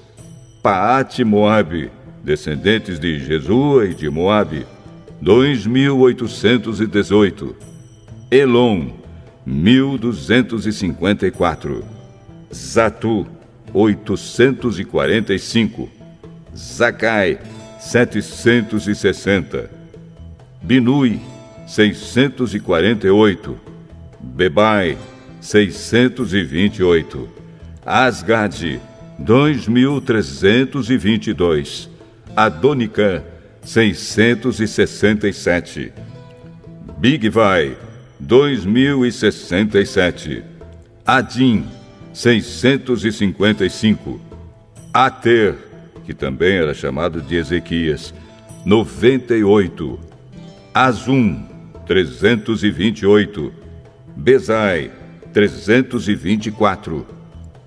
Paate Moabe, descendentes de Jesua e de Moabe, 2.818. Elon, 1.254. Zatu, 845. Zacai, 760. Binui, 648. Bebai, 628. Asgade, 2.322. Adonicã, 667. Bigvai, 2.067. Adim, 655. Ater, que também era chamado de Ezequias, 98. Azum, 328. Bezai, 324.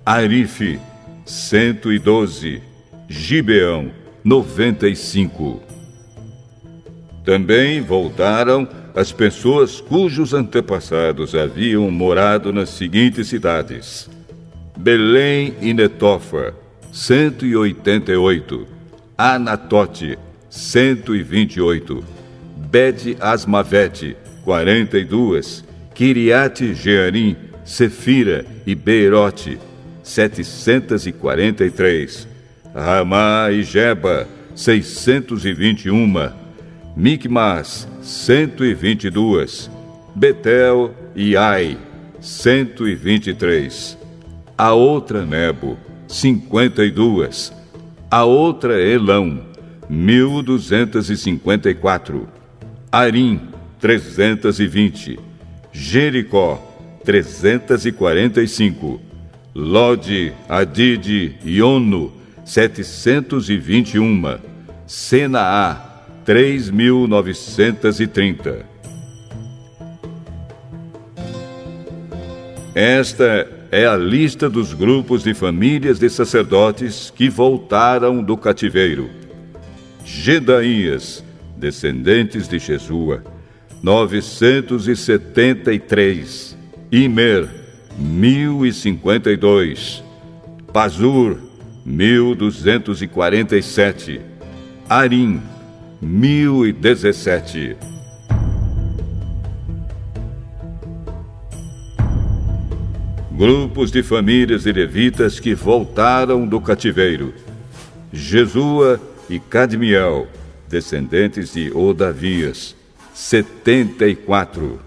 Arife, 112. Gibeão, 95. Também voltaram as pessoas cujos antepassados haviam morado nas seguintes cidades: Belém e Netofa, 188. Anatote, 128. Bet-Asmavete, 42. Kiriate Jearim, Sefira e Beirote, 743. Ramá e Geba, 621. Micmas, 122. Betel e Ai, 123. A outra Nebo, 52. A outra Elão, 1.254. Arim, 320. Jericó, 345. Lode, Adide e Ono, 721. Senaá, 3.930. Esta é a lista dos grupos de famílias de sacerdotes que voltaram do cativeiro. Gedaías, descendentes de Jesua, 973. Imer, 1052. Pazur, 1247. Arim, 1017. Grupos de famílias de levitas que voltaram do cativeiro: Jesua e Cadmiel, descendentes de Odavias, 74.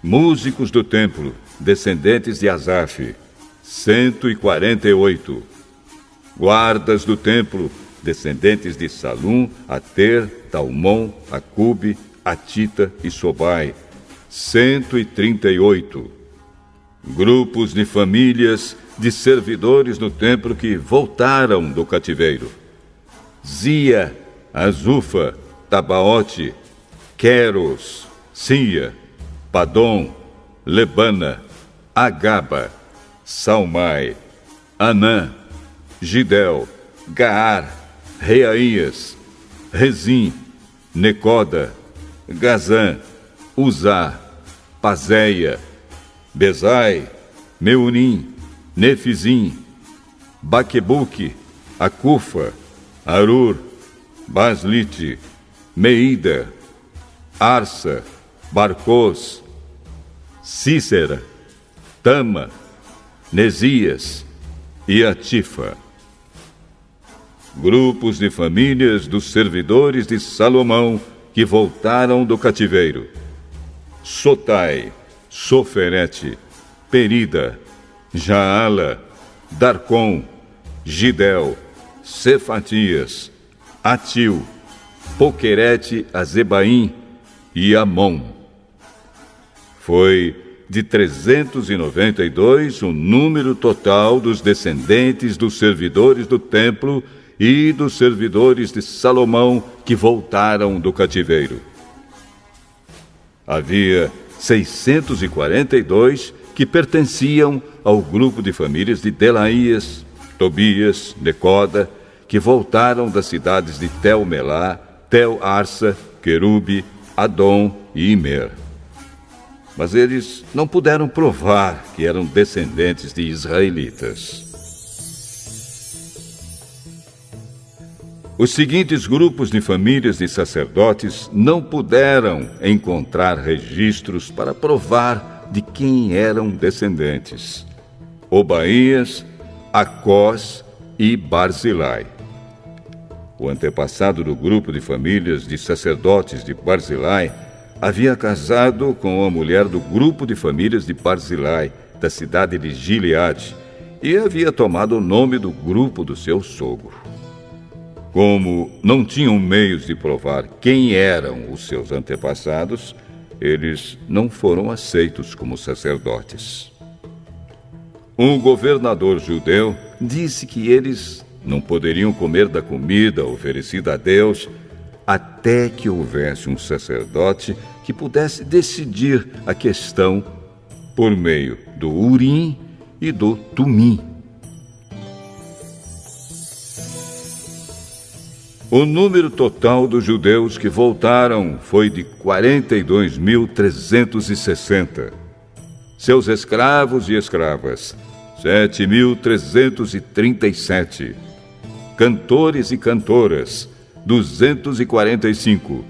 Músicos do templo, descendentes de Asaf, 148. Guardas do templo, descendentes de Salum, Ater, Talmon, Acube, Atita e Sobai, 138. Grupos de famílias de servidores no templo que voltaram do cativeiro: Zia, Azufa, Tabaote, Queros, Sia, Padom, Lebana, Agaba, Salmai, Anã, Gidel, Gaar, Reaías, Rezim, Necoda, Gazã, Uzá, Pazéia, Bezai, Meunim, Nefizim, Baquebuque, Acufa, Arur, Baslite, Meida, Arsa, Barcos, Cícera, Tama, Nesias e Atifa. Grupos de famílias dos servidores de Salomão que voltaram do cativeiro: Sotai, Soferete, Perida, Jaala, Darcom, Gidel, Cefatias, Atil, Poquerete, Azebaim e Amon. Foi de 392 o número total dos descendentes dos servidores do templo e dos servidores de Salomão que voltaram do cativeiro. Havia 642 que pertenciam ao grupo de famílias de Delaías, Tobias, Necoda, que voltaram das cidades de Tel-Melá, Tel-Arsa, Querube, Adom e Imer. Mas eles não puderam provar que eram descendentes de israelitas. Os seguintes grupos de famílias de sacerdotes não puderam encontrar registros para provar de quem eram descendentes: Obaías, Acós e Barzilai. O antepassado do grupo de famílias de sacerdotes de Barzilai havia casado com a mulher do grupo de famílias de Barzilai, da cidade de Gileade, e havia tomado o nome do grupo do seu sogro. Como não tinham meios de provar quem eram os seus antepassados, eles não foram aceitos como sacerdotes. Um governador judeu disse que eles não poderiam comer da comida oferecida a Deus até que houvesse um sacerdote que pudesse decidir a questão por meio do Urim e do Tumim. O número total dos judeus que voltaram foi de 42.360. Seus escravos e escravas, 7.337. Cantores e cantoras, 245.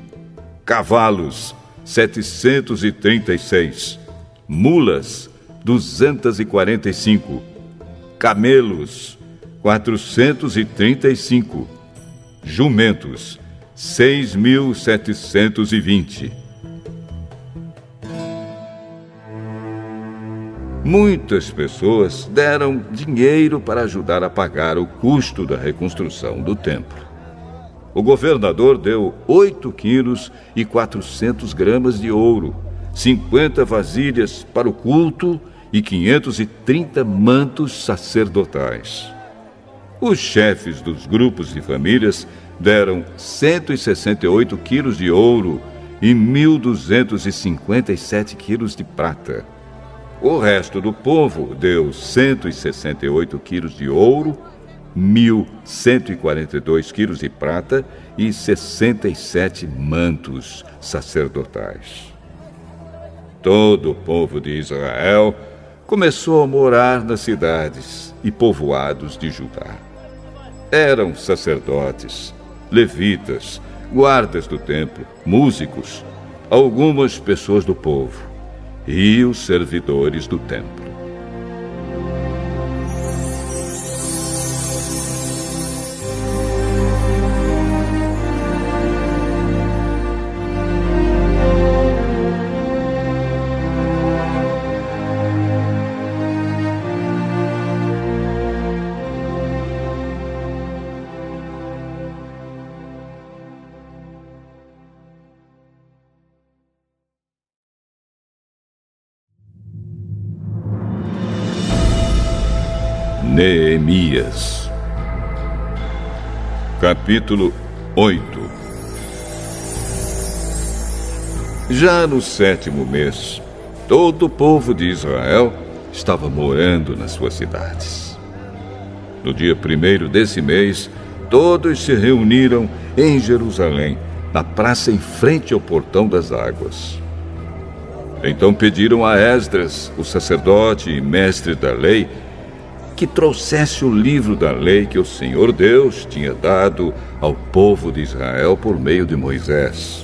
Cavalos, 736. Mulas, 245. Camelos, 435. Jumentos, 6.720. Muitas pessoas deram dinheiro para ajudar a pagar o custo da reconstrução do templo. O governador deu 8 quilos e 400 gramas de ouro, 50 vasilhas para o culto e 530 mantos sacerdotais. Os chefes dos grupos de famílias deram 168 quilos de ouro e 1.257 quilos de prata. O resto do povo deu 168 quilos de ouro, 1.142 quilos de prata e 67 mantos sacerdotais. Todo o povo de Israel começou a morar nas cidades e povoados de Judá. Eram sacerdotes, levitas, guardas do templo, músicos, algumas pessoas do povo e os servidores do templo. Neemias, capítulo 8. Já no 7º mês, todo o povo de Israel estava morando nas suas cidades. No dia 1º desse mês, todos se reuniram em Jerusalém, na praça em frente ao Portão das Águas. Então pediram a Esdras, o sacerdote e mestre da lei, que trouxesse o livro da lei que o Senhor Deus tinha dado ao povo de Israel por meio de Moisés.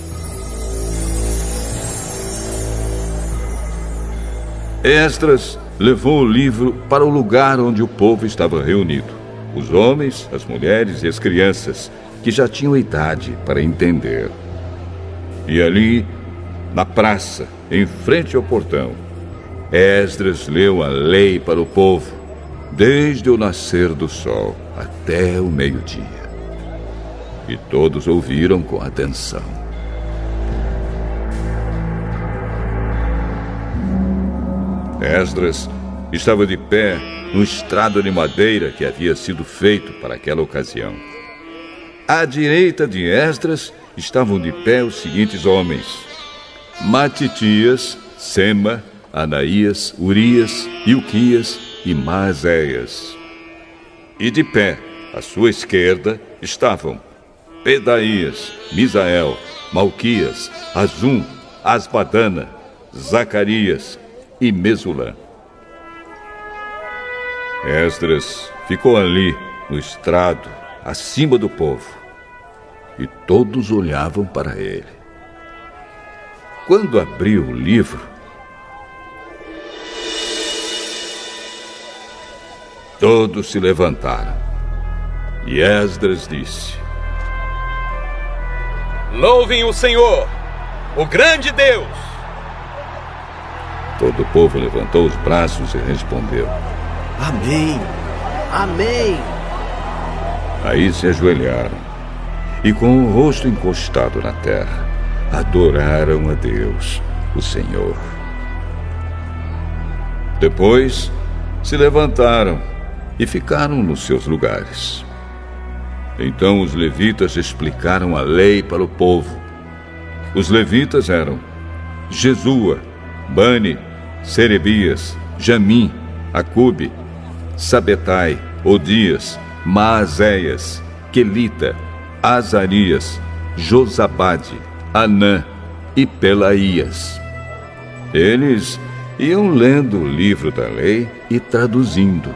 Esdras levou o livro para o lugar onde o povo estava reunido, os homens, as mulheres e as crianças, que já tinham idade para entender. E ali, na praça, em frente ao portão, Esdras leu a lei para o povo, desde o nascer do sol até o meio-dia. E todos ouviram com atenção. Esdras estava de pé no estrado de madeira que havia sido feito para aquela ocasião. À direita de Esdras estavam de pé os seguintes homens: Matitias, Sema, Anaías, Urias, Ilquias e Maazéias. E de pé, à sua esquerda, estavam Pedaías, Misael, Malquias, Azum, Asbadana, Zacarias e Mesulã. Esdras ficou ali, no estrado, acima do povo, e todos olhavam para ele. Quando abriu o livro, todos se levantaram. E Esdras disse: Louvem o Senhor, o grande Deus! Todo o povo levantou os braços e respondeu: Amém! Amém! Aí se ajoelharam e, com o rosto encostado na terra, adoraram a Deus, o Senhor. Depois se levantaram e ficaram nos seus lugares. Então os levitas explicaram a lei para o povo. Os levitas eram Jesua, Bani, Serebias, Jamim, Acube, Sabetai, Odias, Maazéias, Quelita, Azarias, Josabade, Anã e Pelaías. Eles iam lendo o livro da lei e traduzindo,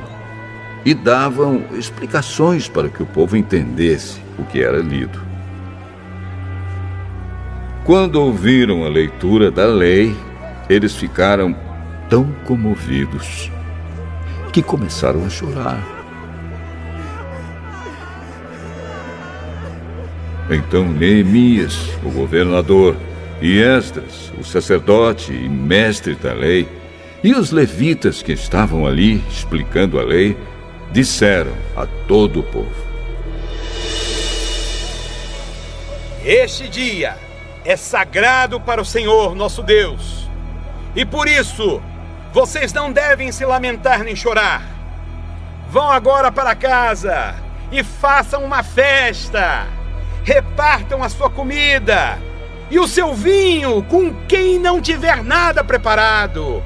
e davam explicações para que o povo entendesse o que era lido. Quando ouviram a leitura da lei, eles ficaram tão comovidos que começaram a chorar. Então Neemias, o governador, e Esdras, o sacerdote e mestre da lei, e os levitas que estavam ali explicando a lei, disseram a todo o povo: Este dia é sagrado para o Senhor nosso Deus, e por isso vocês não devem se lamentar nem chorar. Vão agora para casa e façam uma festa. Repartam a sua comida e o seu vinho com quem não tiver nada preparado.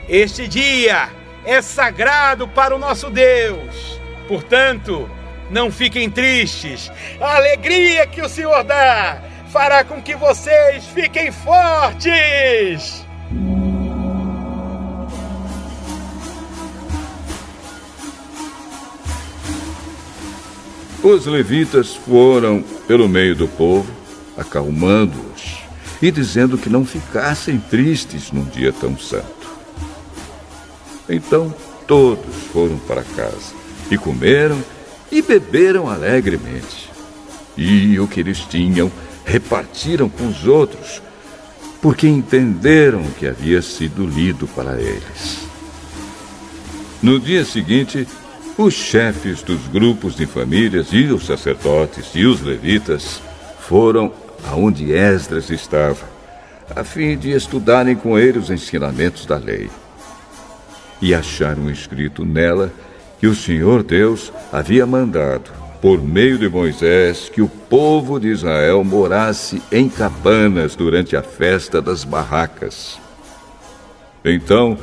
Este dia é sagrado para o nosso Deus. Portanto, não fiquem tristes. A alegria que o Senhor dá fará com que vocês fiquem fortes. Os levitas foram pelo meio do povo, acalmando-os e dizendo que não ficassem tristes num dia tão santo. Então todos foram para casa e comeram e beberam alegremente. E o que eles tinham repartiram com os outros, porque entenderam o que havia sido lido para eles. No dia seguinte, os chefes dos grupos de famílias e os sacerdotes e os levitas foram aonde Esdras estava, a fim de estudarem com ele os ensinamentos da lei. E acharam escrito nela que o Senhor Deus havia mandado, por meio de Moisés, que o povo de Israel morasse em cabanas durante a festa das barracas. Então,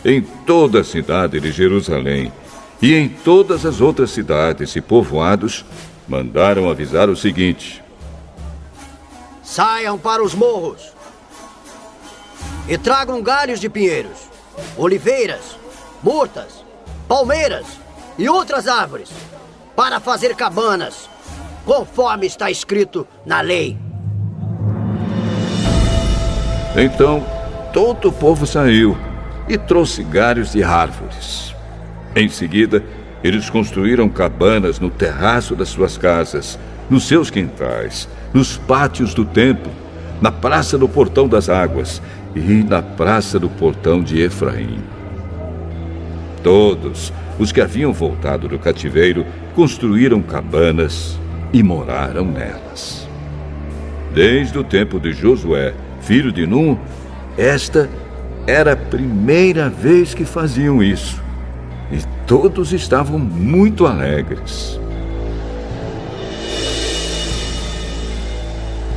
em toda a cidade de Jerusalém e em todas as outras cidades e povoados, mandaram avisar o seguinte: saiam para os morros e tragam galhos de pinheiros, oliveiras, murtas, palmeiras e outras árvores, para fazer cabanas, conforme está escrito na lei. Então, todo o povo saiu e trouxe galhos de árvores. Em seguida, eles construíram cabanas no terraço das suas casas, nos seus quintais, nos pátios do templo, na praça do Portão das Águas e na praça do Portão de Efraim. Todos os que haviam voltado do cativeiro construíram cabanas e moraram nelas. Desde o tempo de Josué, filho de Num, esta era a primeira vez que faziam isso. E todos estavam muito alegres.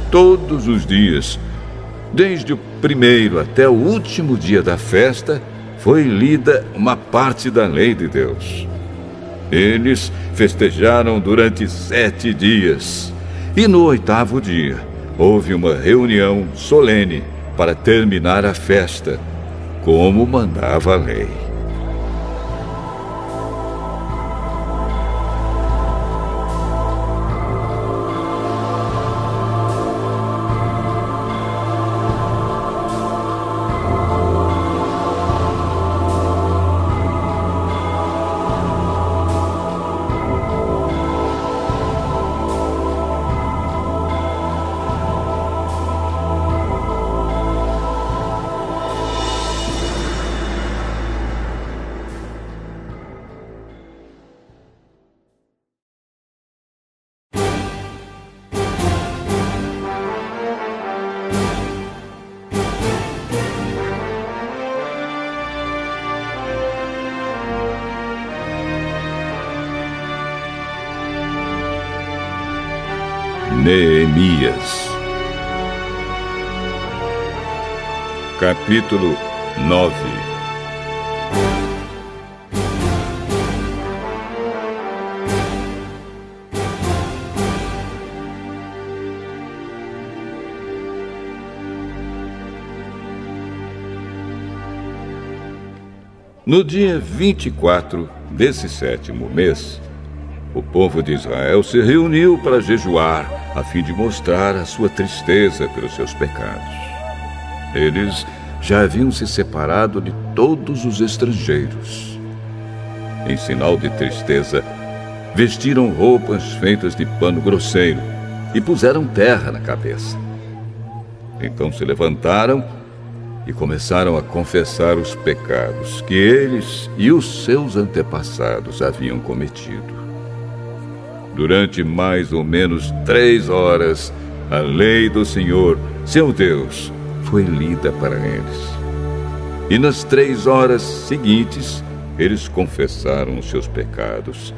Todos os dias, desde o primeiro até o último dia da festa, foi lida uma parte da lei de Deus. Eles festejaram durante 7 dias. E no 8º dia, houve uma reunião solene para terminar a festa, como mandava a lei. Neemias. Capítulo 9. No dia 24 desse 7º mês, o povo de Israel se reuniu para jejuar, a fim de mostrar a sua tristeza pelos seus pecados. Eles já haviam se separado de todos os estrangeiros. Em sinal de tristeza, vestiram roupas feitas de pano grosseiro e puseram terra na cabeça. Então se levantaram e começaram a confessar os pecados que eles e os seus antepassados haviam cometido. Durante mais ou menos 3 horas, a lei do Senhor, seu Deus, foi lida para eles. E nas 3 horas seguintes, eles confessaram os seus pecados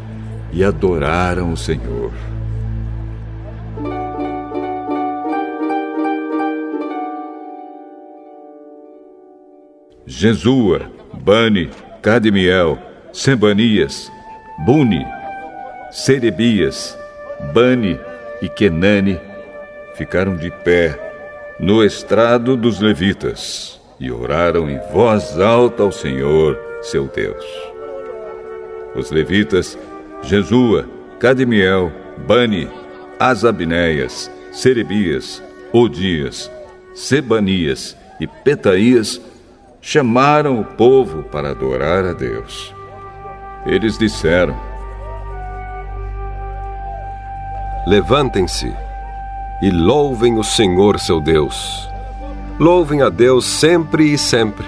e adoraram o Senhor. Jesua, Bani, Cadmiel, Sebanias, Buni, Serebias, Bani e Kenani ficaram de pé no estrado dos levitas e oraram em voz alta ao Senhor, seu Deus. Os levitas, Jesua, Cadmiel, Bani, Asabneias, Serebias, Odias, Sebanias e Petaías chamaram o povo para adorar a Deus. Eles disseram: levantem-se e louvem o Senhor seu Deus. Louvem a Deus sempre e sempre.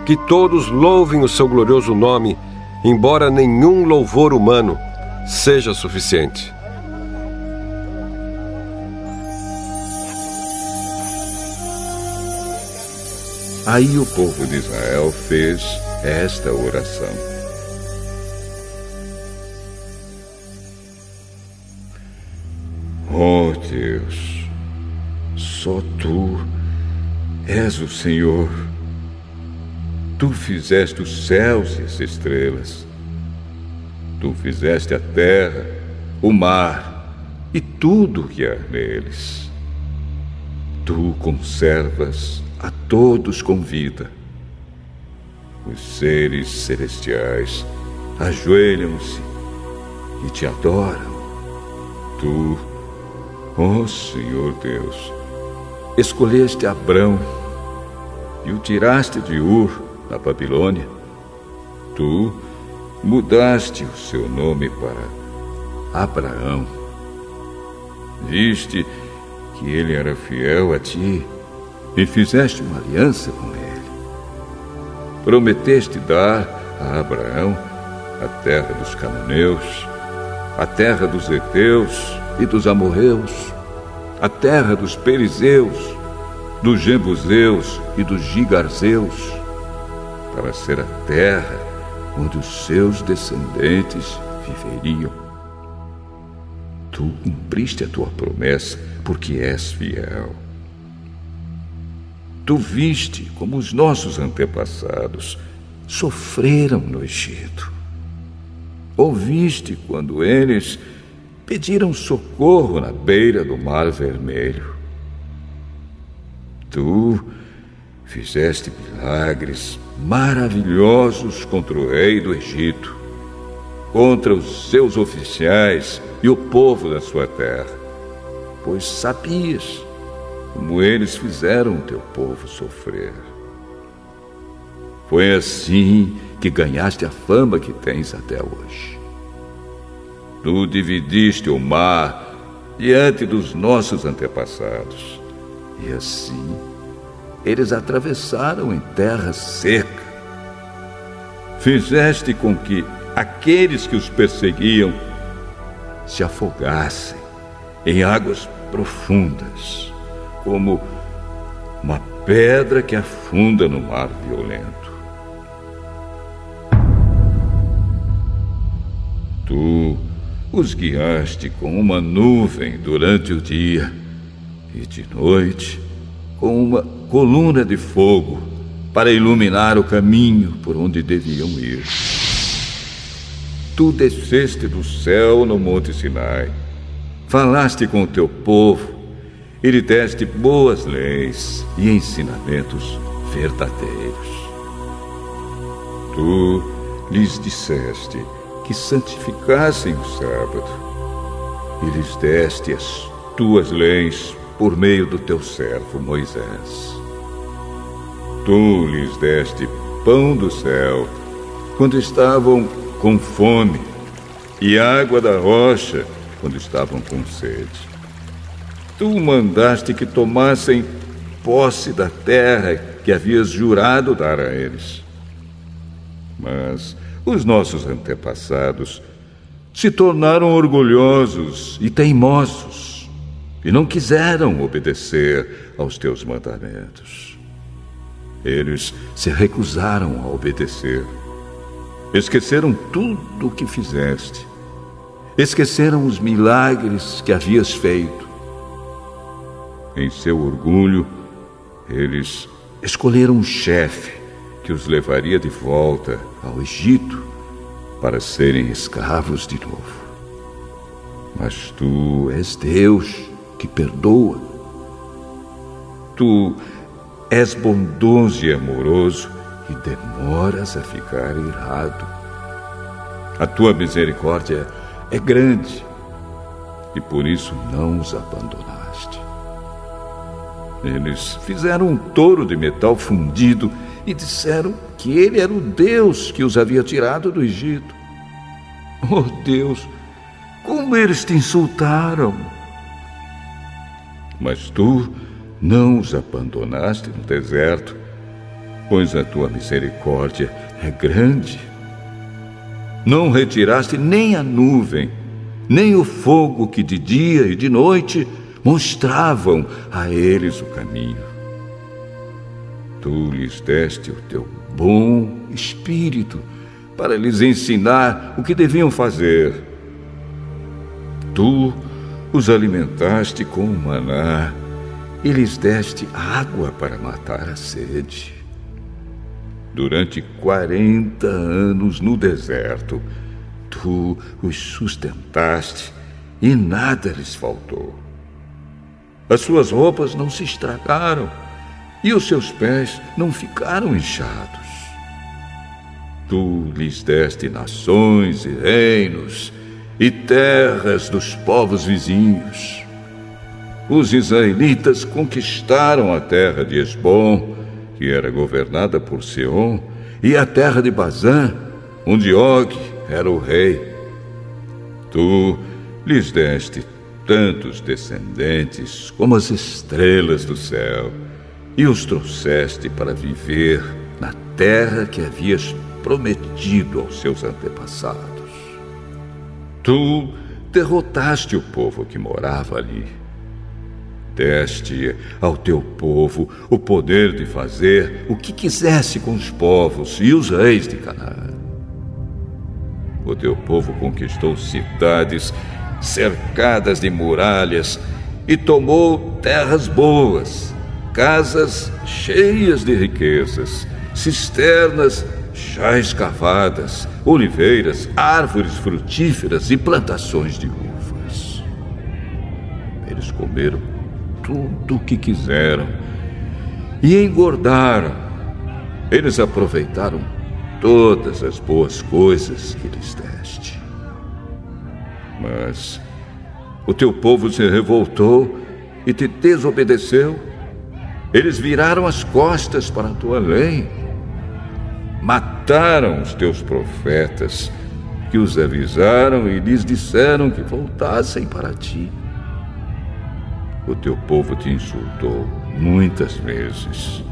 Que todos louvem o seu glorioso nome, embora nenhum louvor humano seja suficiente. Aí o povo de Israel fez esta oração: ó Deus, só Tu és o Senhor. Tu fizeste os céus e as estrelas. Tu fizeste a terra, o mar e tudo o que há neles. Tu conservas a todos com vida. Os seres celestiais ajoelham-se e te adoram. Tu, ó Senhor Deus, escolheste Abrão e o tiraste de Ur, na Babilônia. Tu mudaste o seu nome para Abraão. Viste que ele era fiel a ti e fizeste uma aliança com ele. Prometeste dar a Abraão a terra dos cananeus, a terra dos heteus e dos amorreus, a terra dos perizeus, dos jebuseus e dos gigarzeus, para ser a terra onde os seus descendentes viveriam. Tu cumpriste a tua promessa, porque és fiel. Tu viste como os nossos antepassados sofreram no Egito. Ouviste quando eles pediram socorro na beira do Mar Vermelho. Tu fizeste milagres maravilhosos contra o rei do Egito, contra os seus oficiais e o povo da sua terra, pois sabias como eles fizeram o teu povo sofrer. Foi assim que ganhaste a fama que tens até hoje. Tu dividiste o mar diante dos nossos antepassados, e assim eles atravessaram em terra seca. Fizeste com que aqueles que os perseguiam se afogassem em águas profundas, como uma pedra que afunda no mar violento. Tu os guiaste com uma nuvem durante o dia e de noite com uma coluna de fogo para iluminar o caminho por onde deviam ir. Tu desceste do céu no Monte Sinai, falaste com o teu povo e lhe deste boas leis e ensinamentos verdadeiros. Tu lhes disseste que santificassem o sábado e lhes deste as tuas leis por meio do teu servo Moisés. Tu lhes deste pão do céu quando estavam com fome e água da rocha quando estavam com sede. Tu mandaste que tomassem posse da terra que havias jurado dar a eles. Mas os nossos antepassados se tornaram orgulhosos e teimosos e não quiseram obedecer aos teus mandamentos. Eles se recusaram a obedecer. Esqueceram tudo o que fizeste. Esqueceram os milagres que havias feito. Em seu orgulho, eles escolheram um chefe que os levaria de volta ao Egito para serem escravos de novo. Mas tu és Deus que perdoa. Tu és bondoso e amoroso e demoras a ficar irado. A tua misericórdia é grande e por isso não os abandonaste. Eles fizeram um touro de metal fundido e disseram que ele era o Deus que os havia tirado do Egito. Oh Deus, como eles te insultaram! Mas tu não os abandonaste no deserto, pois a tua misericórdia é grande. Não retiraste nem a nuvem, nem o fogo que de dia e de noite mostravam a eles o caminho. Tu lhes deste o teu bom espírito para lhes ensinar o que deviam fazer. Tu os alimentaste com o maná e lhes deste água para matar a sede. Durante 40 anos no deserto, tu os sustentaste e nada lhes faltou. As suas roupas não se estragaram e os seus pés não ficaram inchados. Tu lhes deste nações e reinos e terras dos povos vizinhos. Os israelitas conquistaram a terra de Esbom, que era governada por Seom, e a terra de Bazã, onde Og era o rei. Tu lhes deste tantos descendentes como as estrelas do céu, e os trouxeste para viver na terra que havias prometido aos seus antepassados. Tu derrotaste o povo que morava ali. Deste ao teu povo o poder de fazer o que quisesse com os povos e os reis de Canaã. O teu povo conquistou cidades cercadas de muralhas e tomou terras boas, casas cheias de riquezas, cisternas já escavadas, oliveiras, árvores frutíferas e plantações de uvas. Eles comeram tudo o que quiseram e engordaram. Eles aproveitaram todas as boas coisas que lhes deste. Mas o teu povo se revoltou e te desobedeceu. Eles viraram as costas para a tua lei. Mataram os teus profetas, que os avisaram e lhes disseram que voltassem para ti. O teu povo te insultou muitas vezes.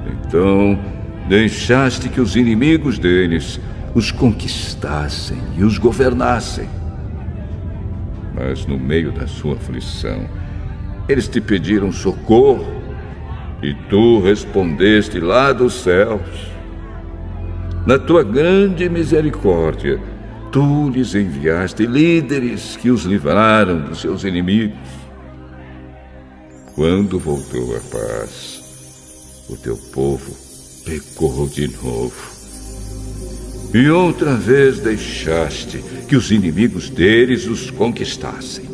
Então deixaste que os inimigos deles os conquistassem e os governassem. Mas no meio da sua aflição, eles te pediram socorro e tu respondeste lá dos céus. Na tua grande misericórdia, tu lhes enviaste líderes que os livraram dos seus inimigos. Quando voltou a paz, o teu povo pecou de novo. E outra vez deixaste que os inimigos deles os conquistassem.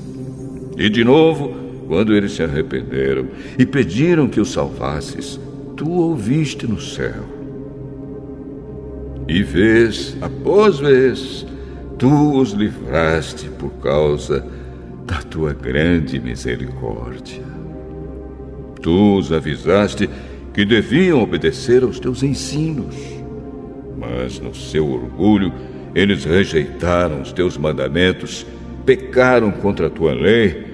E de novo, quando eles se arrependeram e pediram que os salvasses, tu ouviste no céu. E vez após vez, tu os livraste por causa da tua grande misericórdia. Tu os avisaste que deviam obedecer aos teus ensinos, mas no seu orgulho eles rejeitaram os teus mandamentos, pecaram contra a tua lei,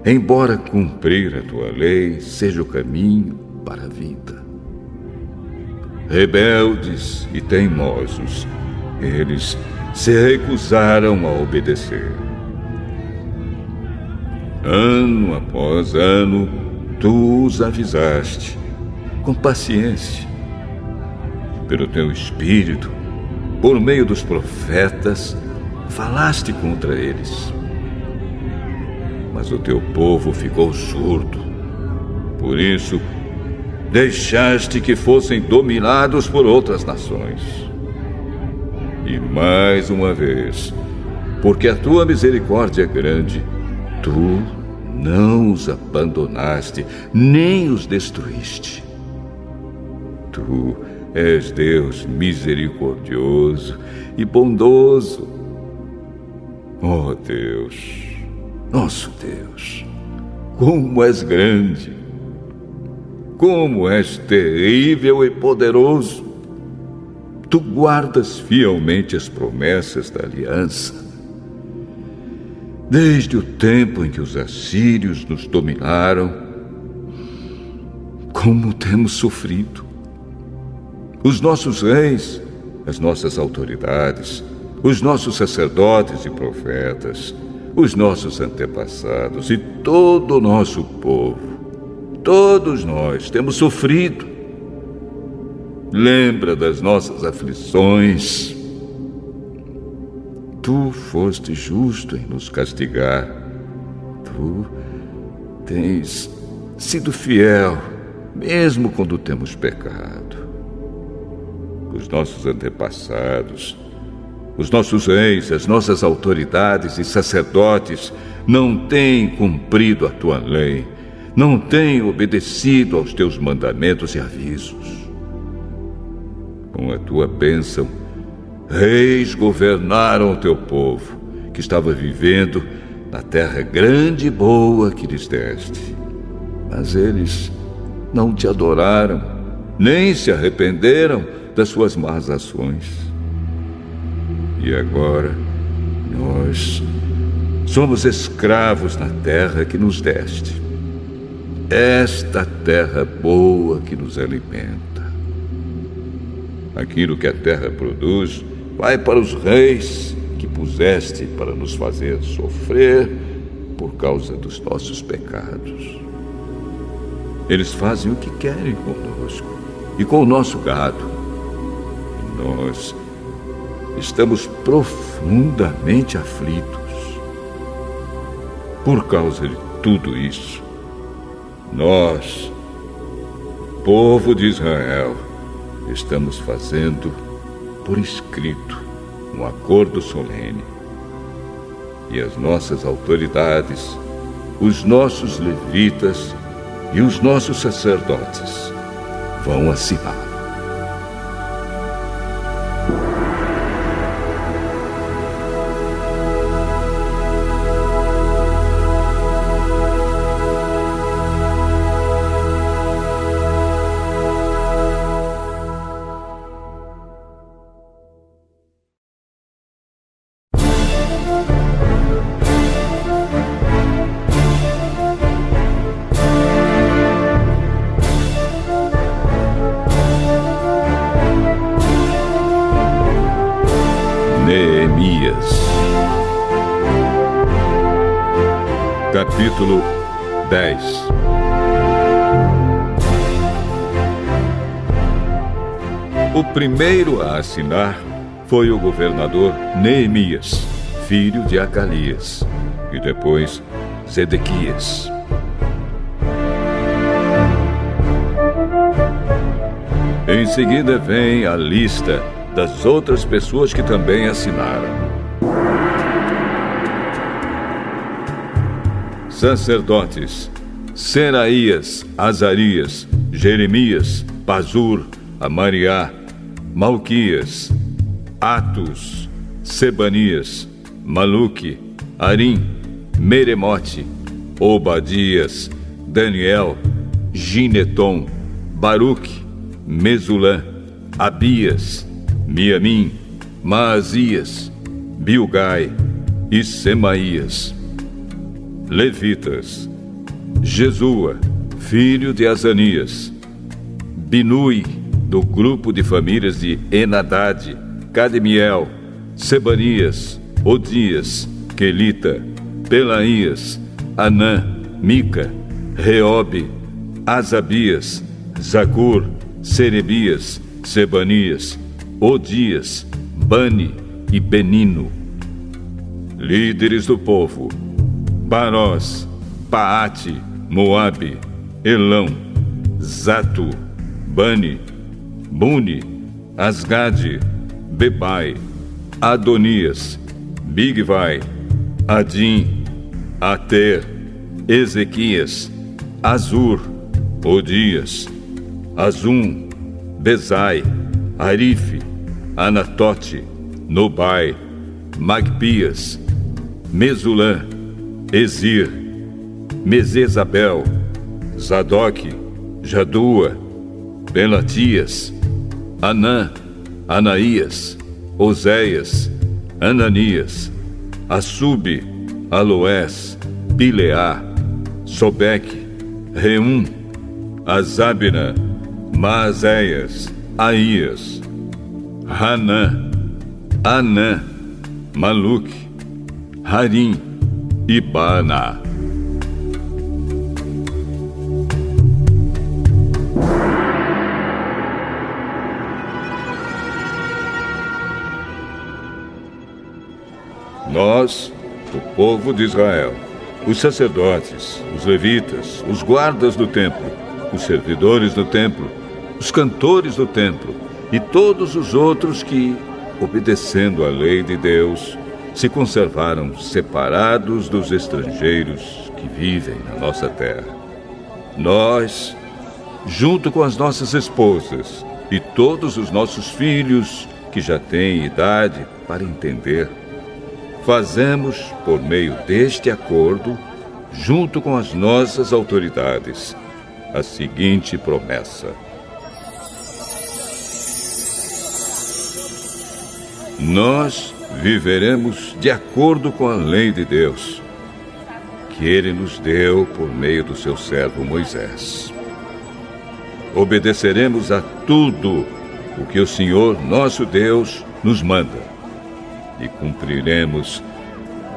embora cumprir a tua lei seja o caminho para a vida. Rebeldes e teimosos, eles se recusaram a obedecer. Ano após ano, tu os avisaste, com paciência. Pelo teu espírito, por meio dos profetas, falaste contra eles. Mas o teu povo ficou surdo. Por isso, deixaste que fossem dominados por outras nações. E mais uma vez, porque a tua misericórdia é grande. Tu não os abandonaste, nem os destruíste. Tu és Deus misericordioso e bondoso. Oh Deus, nosso Deus, como és grande, como és terrível e poderoso. Tu guardas fielmente as promessas da aliança. Desde o tempo em que os assírios nos dominaram, como temos sofrido. Os nossos reis, as nossas autoridades, os nossos sacerdotes e profetas, os nossos antepassados e todo o nosso povo, todos nós temos sofrido. Lembra das nossas aflições. Tu foste justo em nos castigar. Tu tens sido fiel, mesmo quando temos pecado. Os nossos antepassados, os nossos reis, as nossas autoridades e sacerdotes não têm cumprido a tua lei, não têm obedecido aos teus mandamentos e avisos. Com a tua bênção, reis governaram o teu povo, que estava vivendo na terra grande e boa que lhes deste. Mas eles não te adoraram, nem se arrependeram das suas más ações. E agora, nós somos escravos na terra que nos deste. Esta terra boa que nos alimenta. Aquilo que a terra produz vai para os reis que puseste para nos fazer sofrer por causa dos nossos pecados. Eles fazem o que querem conosco e com o nosso gado. E nós estamos profundamente aflitos. Por causa de tudo isso, nós, o povo de Israel, estamos fazendo por escrito um acordo solene. E as nossas autoridades, os nossos levitas e os nossos sacerdotes vão assinar. Capítulo 10. O primeiro a assinar foi o governador Neemias, filho de Acalias, e depois Zedequias. Em seguida vem a lista das outras pessoas que também assinaram. Sacerdotes: Seraías, Azarias, Jeremias, Pazur, Amariá, Malquias, Atus, Sebanias, Maluque, Arim, Meremote, Obadias, Daniel, Gineton, Baruque, Mesulã, Abias, Miamim, Maazias, Bilgai e Semaías. Levitas: Jesua, filho de Azanias, Binui, do grupo de famílias de Enadade, Cadmiel, Sebanias, Odias, Quelita, Pelaías, Anã, Mica, Reobe, Asabias, Zacur, Serebias, Sebanias, Odias, Bani e Benino. Líderes do povo: Parós, Paate, Moabe, Elão, Zato, Bani, Buni, Asgade, Bebai, Adonias, Bigvai, Adim, Ater, Ezequias, Azur, Odias, Azum, Bezai, Arife, Anatote, Nobai, Magpias, Mesulã, Ezir, Mesezabel, Zadok, Jadua, Belatias, Anã, Anaías, Oséias, Ananias, Assube, Aloés, Pileá, Sobeque, Reum, Azabina, Maazéias, Aías, Hanã, Anã, Maluque, Harim e Baana. Nós, o povo de Israel, os sacerdotes, os levitas, os guardas do templo, os servidores do templo, os cantores do templo e todos os outros que, obedecendo à lei de Deus, se conservaram separados dos estrangeiros que vivem na nossa terra. Nós, junto com as nossas esposas e todos os nossos filhos que já têm idade para entender, fazemos, por meio deste acordo, junto com as nossas autoridades, a seguinte promessa: nós viveremos de acordo com a lei de Deus, que Ele nos deu por meio do seu servo Moisés. Obedeceremos a tudo o que o Senhor, nosso Deus, nos manda, e cumpriremos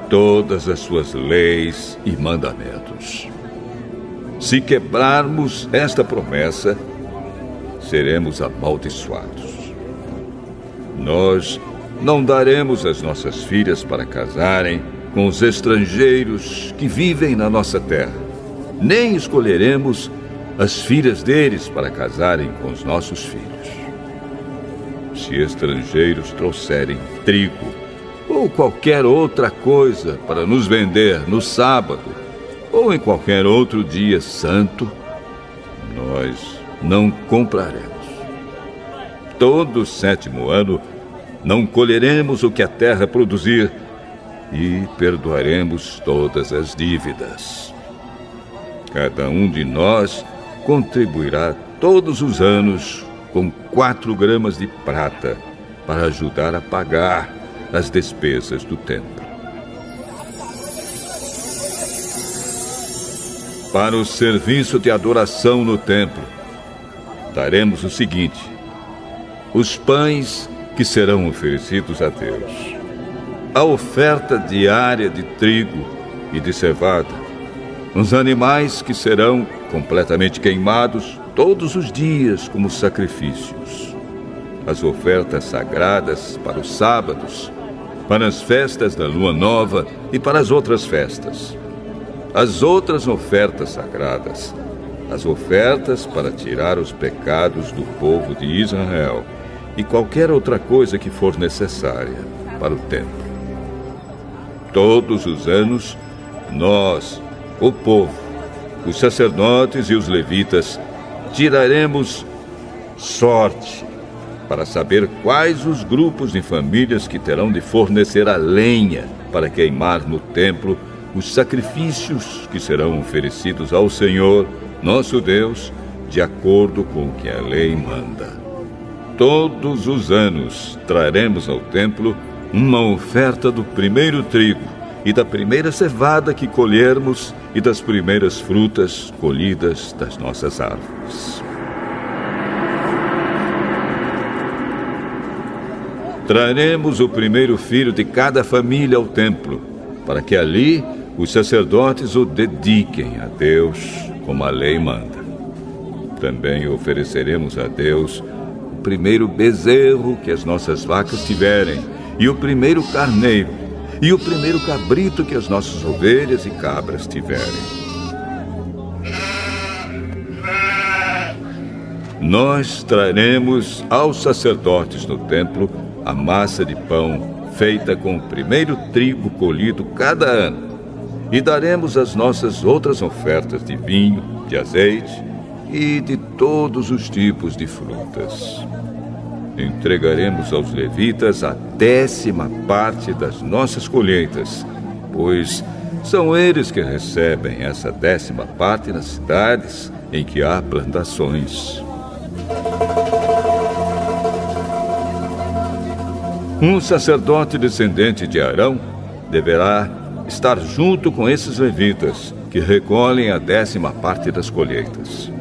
todas as suas leis e mandamentos. Se quebrarmos esta promessa, seremos amaldiçoados. Nós não daremos as nossas filhas para casarem com os estrangeiros que vivem na nossa terra, nem escolheremos as filhas deles para casarem com os nossos filhos. Se estrangeiros trouxerem trigo ou qualquer outra coisa para nos vender no sábado ou em qualquer outro dia santo, nós não compraremos. Todo o 7º ano não colheremos o que a terra produzir e perdoaremos todas as dívidas. Cada um de nós contribuirá todos os anos com 4 gramas de prata para ajudar a pagar as despesas do templo. Para o serviço de adoração no templo, daremos o seguinte: os pães que serão oferecidos a Deus, a oferta diária de trigo e de cevada, os animais que serão completamente queimados todos os dias como sacrifícios, as ofertas sagradas para os sábados, para as festas da lua nova e para as outras festas, as outras ofertas sagradas, as ofertas para tirar os pecados do povo de Israel e qualquer outra coisa que for necessária para o templo. Todos os anos, nós, o povo, os sacerdotes e os levitas, tiraremos sorte para saber quais os grupos de famílias que terão de fornecer a lenha para queimar no templo os sacrifícios que serão oferecidos ao Senhor, nosso Deus, de acordo com o que a lei manda. Todos os anos traremos ao templo uma oferta do primeiro trigo e da primeira cevada que colhermos e das primeiras frutas colhidas das nossas árvores. Traremos o primeiro filho de cada família ao templo, para que ali os sacerdotes o dediquem a Deus, como a lei manda. Também ofereceremos a Deus o primeiro bezerro que as nossas vacas tiverem, e o primeiro carneiro, e o primeiro cabrito que as nossas ovelhas e cabras tiverem. Nós traremos aos sacerdotes no templo a massa de pão feita com o primeiro trigo colhido cada ano. E daremos as nossas outras ofertas de vinho, de azeite e de todos os tipos de frutas. Entregaremos aos levitas a 10ª parte das nossas colheitas, pois são eles que recebem essa 10ª parte nas cidades em que há plantações. Um sacerdote descendente de Arão deverá estar junto com esses levitas, que recolhem a 10ª parte das colheitas.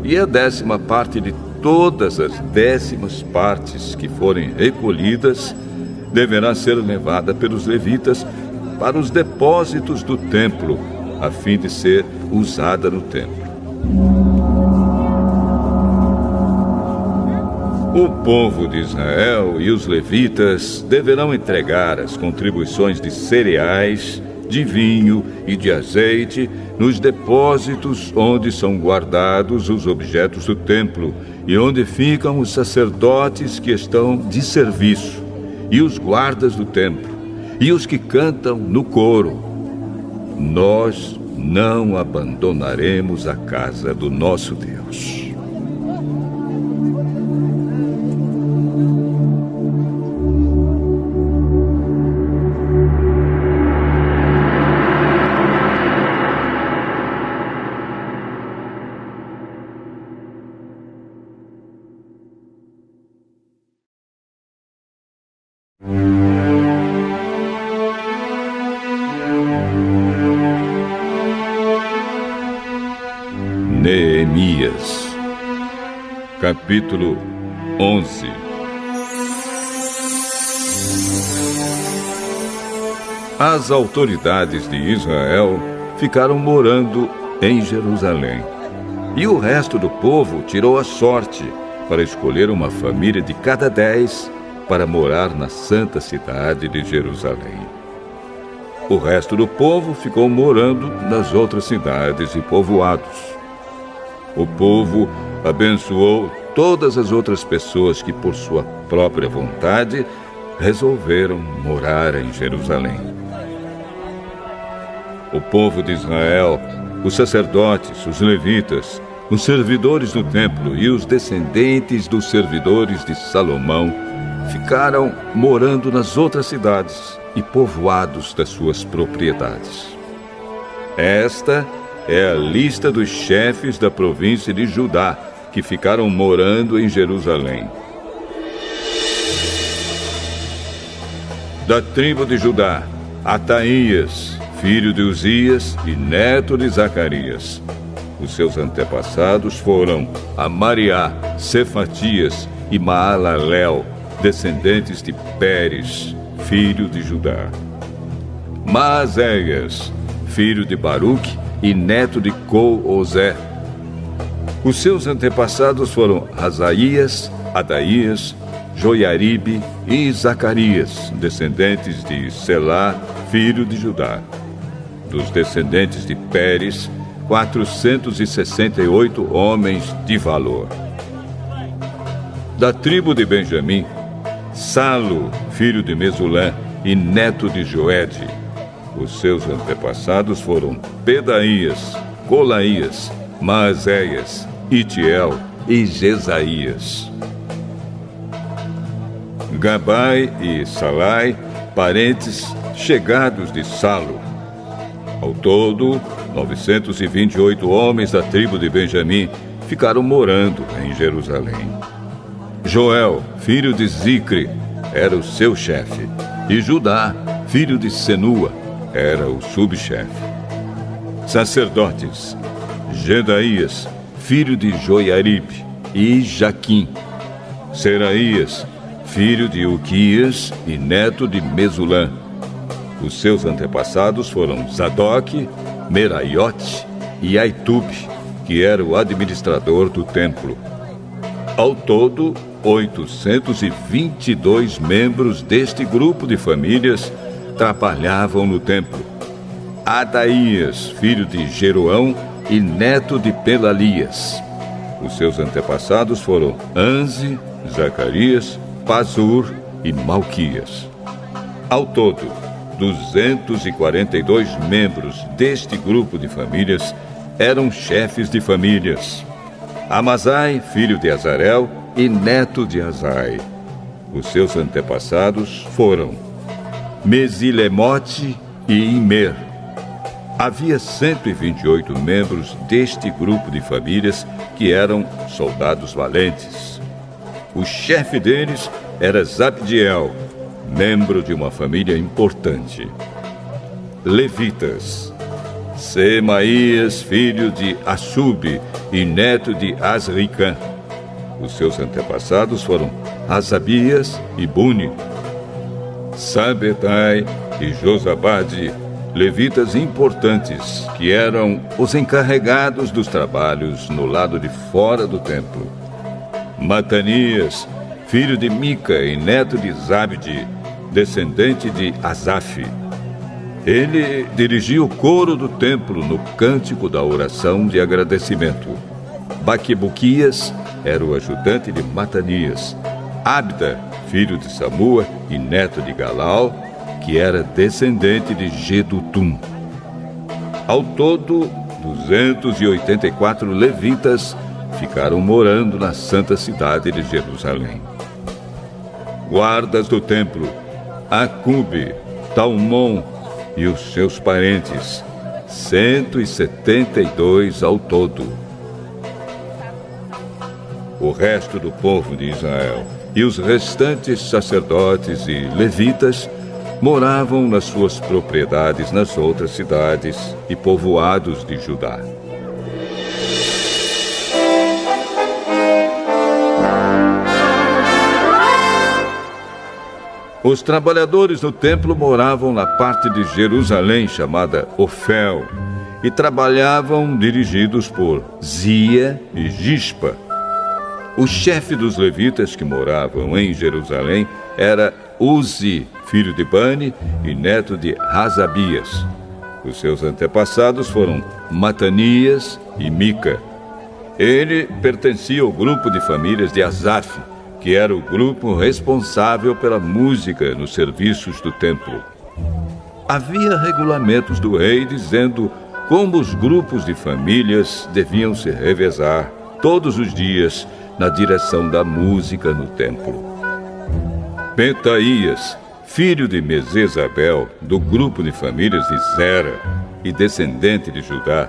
E a 10ª parte de todas as 10ª partes que forem recolhidas deverá ser levada pelos levitas para os depósitos do templo, a fim de ser usada no templo. O povo de Israel e os levitas deverão entregar as contribuições de cereais, de vinho e de azeite nos depósitos onde são guardados os objetos do templo e onde ficam os sacerdotes que estão de serviço, e os guardas do templo, e os que cantam no coro. Nós não abandonaremos a casa do nosso Deus. Neemias, capítulo 11. As autoridades de Israel ficaram morando em Jerusalém, e o resto do povo tirou a sorte para escolher uma família de cada 10 para morar na santa cidade de Jerusalém. O resto do povo ficou morando nas outras cidades e povoados. O povo abençoou todas as outras pessoas que, por sua própria vontade, resolveram morar em Jerusalém. O povo de Israel, os sacerdotes, os levitas, os servidores do templo e os descendentes dos servidores de Salomão ficaram morando nas outras cidades e povoados das suas propriedades. Esta é a lista dos chefes da província de Judá, que ficaram morando em Jerusalém. Da tribo de Judá, Ataías, filho de Uzias e neto de Zacarias. Os seus antepassados foram Amariá, Cefatias e Maalalel, descendentes de Pérez, filho de Judá. Maazéias, filho de Baruque e neto de Col-Ozé. Os seus antepassados foram Asaías, Adaías, Joiaribe e Zacarias, descendentes de Selá, filho de Judá. Dos descendentes de Pérez, 468 homens de valor. Da tribo de Benjamim, Salo, filho de Mesulã e neto de Joede. Os seus antepassados foram Pedaías, Colaías, Maazéias, Itiel e Jesaías. Gabai e Salai, parentes chegados de Salo. Ao todo, 928 homens da tribo de Benjamim ficaram morando em Jerusalém. Joel, filho de Zicre, era o seu chefe, e Judá, filho de Senua, era o subchefe. Sacerdotes: Jedaías, filho de Joiaribe, e Jaquim. Seraías, filho de Uquias e neto de Mesulã. Os seus antepassados foram Zadoque, Meraiote e Aitube, que era o administrador do templo. Ao todo, 822 membros deste grupo de famílias trabalhavam no templo. Adaías, filho de Jeroão e neto de Pelalias. Os seus antepassados foram Anze, Zacarias, Pazur e Malquias. Ao todo, 242 membros deste grupo de famílias eram chefes de famílias. Amazai, filho de Azarel e neto de Azai. Os seus antepassados foram Mesilemote e Imer. Havia 128 membros deste grupo de famílias que eram soldados valentes. O chefe deles era Zabdiel, membro de uma família importante. Levitas. Semaías, filho de Assub e neto de Asricã. Os seus antepassados foram Asabias e Buni. Sabetai e Josabade, levitas importantes, que eram os encarregados dos trabalhos no lado de fora do templo. Matanias, filho de Mica e neto de Zabde, descendente de Asaf. Ele dirigia o coro do templo no cântico da oração de agradecimento. Baquebuquias era o ajudante de Matanias. Abda, filho de Samua e neto de Galal, que era descendente de Gedutum. Ao todo, 284 levitas ficaram morando na santa cidade de Jerusalém. Guardas do templo, Acube, Talmon e os seus parentes, 172 ao todo. O resto do povo de Israel e os restantes sacerdotes e levitas moravam nas suas propriedades nas outras cidades e povoados de Judá. Os trabalhadores do templo moravam na parte de Jerusalém chamada Ofel e trabalhavam dirigidos por Zia e Gispa. O chefe dos levitas que moravam em Jerusalém era Uzi, filho de Bani e neto de Razabias. Os seus antepassados foram Matanias e Mica. Ele pertencia ao grupo de famílias de Asaf, que era o grupo responsável pela música nos serviços do templo. Havia regulamentos do rei dizendo como os grupos de famílias deviam se revezar todos os dias na direção da música no templo. Petaías, filho de Mesezabel, do grupo de famílias de Zera e descendente de Judá,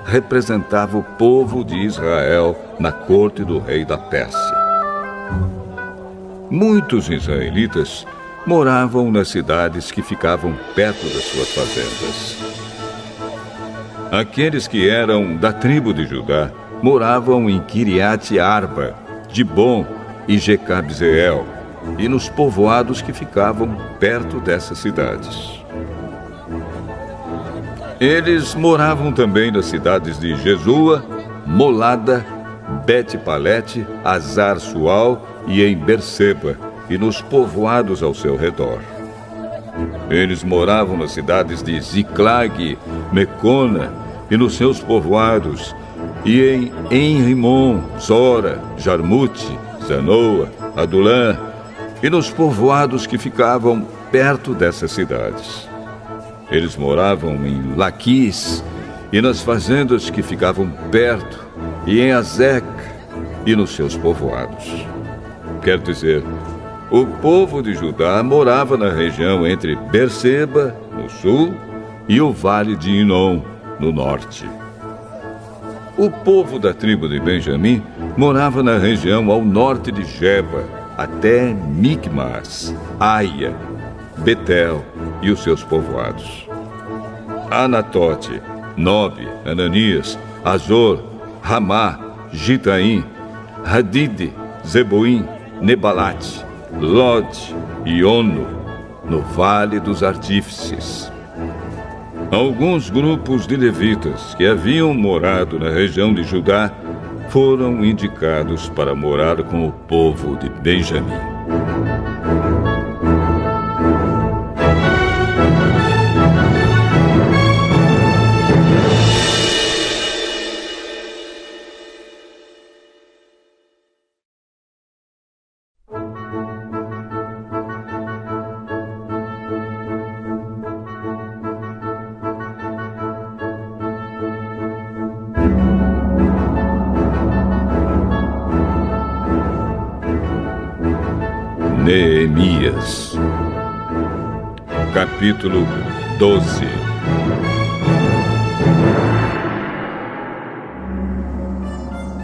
representava o povo de Israel na corte do rei da Pérsia. Muitos israelitas moravam nas cidades que ficavam perto das suas fazendas. Aqueles que eram da tribo de Judá moravam em Kiriat Arba, Dibon e Jecabzeel, e nos povoados que ficavam perto dessas cidades. Eles moravam também nas cidades de Jesua, Molada, Bet-Palete, Azar-Sual e em Berseba, e nos povoados ao seu redor. Eles moravam nas cidades de Ziclag, Mecona e nos seus povoados, e em Enrimon, Zora, Jarmute, Zanoa, Adulã, e nos povoados que ficavam perto dessas cidades. Eles moravam em Laquis e nas fazendas que ficavam perto, e em Azec e nos seus povoados. Quer dizer, o povo de Judá morava na região entre Berseba, no sul, e o vale de Inom, no norte. O povo da tribo de Benjamim morava na região ao norte de Geba, até Micmas, Aia, Betel e os seus povoados. Anatote, Nobe, Ananias, Azor, Ramá, Gitaim, Hadide, Zeboim, Nebalate, Lod e Ono, no Vale dos Artífices. Alguns grupos de levitas que haviam morado na região de Judá foram indicados para morar com o povo de Benjamim. Zacarias. Capítulo 12.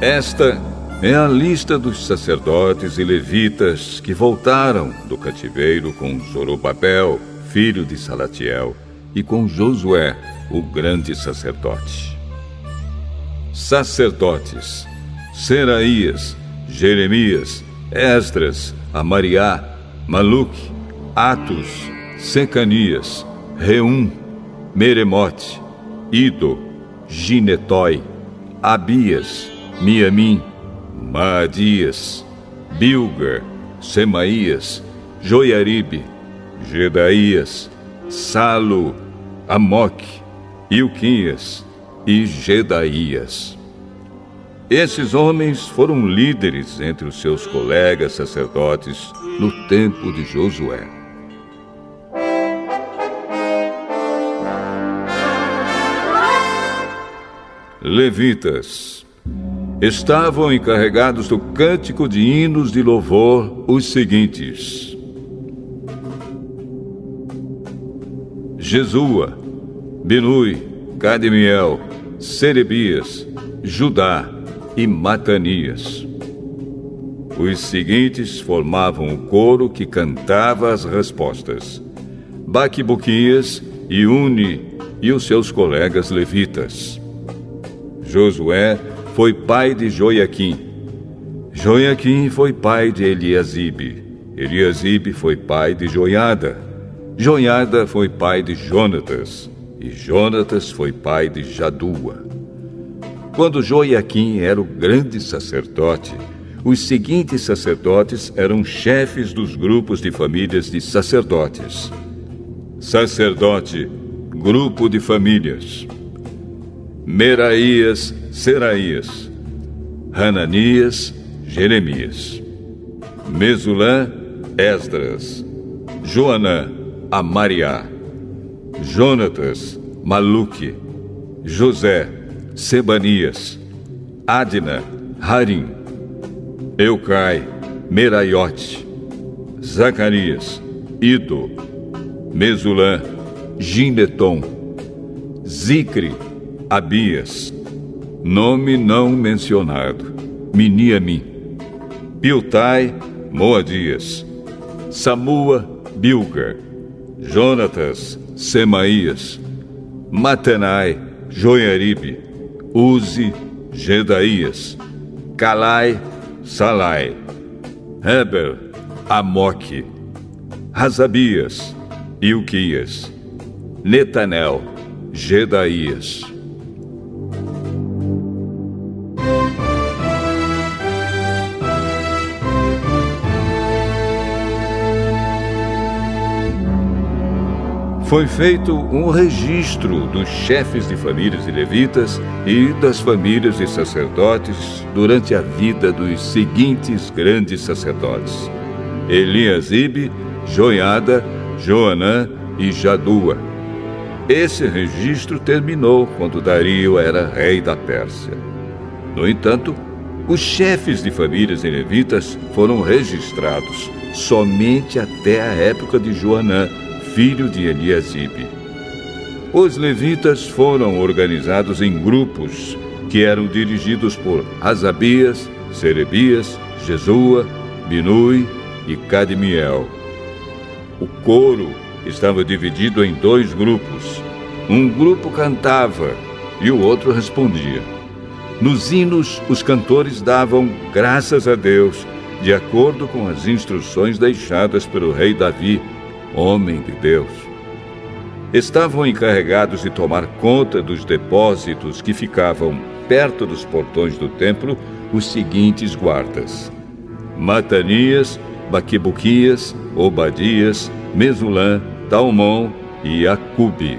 Esta é a lista dos sacerdotes e levitas que voltaram do cativeiro com Zorobabel, filho de Salatiel, e com Josué, o grande sacerdote. Sacerdotes: Seraías, Jeremias, Esdras, Amariá, Maluque, Atos, Secanias, Reum, Meremote, Ido, Ginetói, Abias, Miamim, Maadias, Bilga, Semaías, Joiaribe, Gedaías, Salo, Amoque, Ilquias e Gedaías. Esses homens foram líderes entre os seus colegas sacerdotes no tempo de Josué. Levitas: estavam encarregados do cântico de hinos de louvor os seguintes: Jesua, Binui, Cadmiel, Serebias, Judá e Matanias. Os seguintes formavam o coro que cantava as respostas: Baquibuquias e Uni e os seus colegas levitas. Josué foi pai de Joiaquim. Joiaquim foi pai de Eliasibe. Eliasibe foi pai de Joiada. Joiada foi pai de Jonatas. E Jonatas foi pai de Jadua. Quando Joiaquim era o grande sacerdote, os seguintes sacerdotes eram chefes dos grupos de famílias de sacerdotes. Sacerdote, grupo de famílias: Meraías, Seraías, Hananias, Jeremias, Mesulã, Esdras, Joanã, Amariá, Jonatas, Maluque, José, Sebanias, Adna, Harim, Eucai, Meraiote, Zacarias, Ido, Mesulã, Gineton, Zicre, Abias, nome não mencionado, Miniamim, Piltai, Moadias, Samua, Bilga, Jonatas, Semaías, Matanai, Joiaribe, Uzi, Gedaías, Calai, Salai, Heber, Amoque, Razabias, Ilquias, Netanel, Gedaías. Foi feito um registro dos chefes de famílias e levitas e das famílias de sacerdotes durante a vida dos seguintes grandes sacerdotes: Eliasibe, Joiada, Joanã e Jadua. Esse registro terminou quando Dario era rei da Pérsia. No entanto, os chefes de famílias e levitas foram registrados somente até a época de Joanã, filho de Eliasibe. Os levitas foram organizados em grupos que eram dirigidos por Asabias, Serebias, Jesua, Binui e Cadmiel. O coro estava dividido em dois grupos. Um grupo cantava e o outro respondia. Nos hinos, os cantores davam graças a Deus, de acordo com as instruções deixadas pelo rei Davi, homem de Deus. Estavam encarregados de tomar conta dos depósitos que ficavam perto dos portões do templo os seguintes guardas: Matanias, Baquibuquias, Obadias, Mesulã, Talmon e Acube.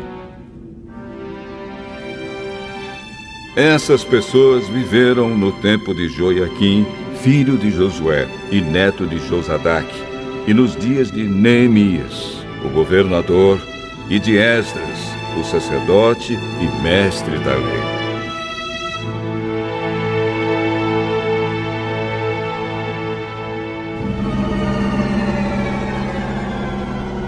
Essas pessoas viveram no tempo de Joiaquim, filho de Josué e neto de Josadaque, e nos dias de Neemias, o governador, e de Esdras, o sacerdote e mestre da lei.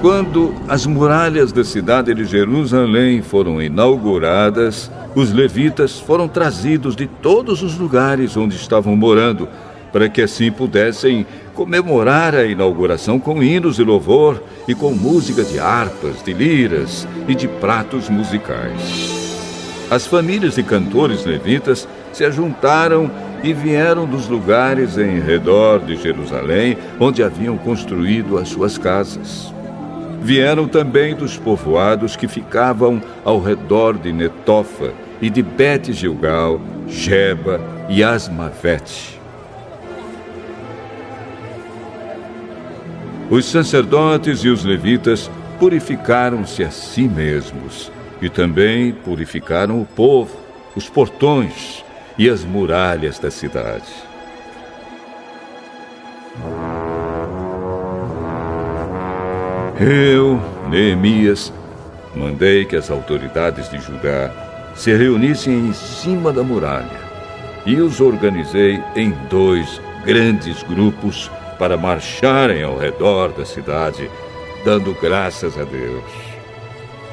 Quando as muralhas da cidade de Jerusalém foram inauguradas, os levitas foram trazidos de todos os lugares onde estavam morando, para que assim pudessem comemorar a inauguração com hinos de louvor e com música de harpas, de liras e de pratos musicais. As famílias de cantores levitas se ajuntaram e vieram dos lugares em redor de Jerusalém, onde haviam construído as suas casas. Vieram também dos povoados que ficavam ao redor de Netofa e de Bet-Gilgal, Geba e Asmavete. Os sacerdotes e os levitas purificaram-se a si mesmos e também purificaram o povo, os portões e as muralhas da cidade. Eu, Neemias, mandei que as autoridades de Judá se reunissem em cima da muralha e os organizei em 2 grandes grupos para marcharem ao redor da cidade, dando graças a Deus.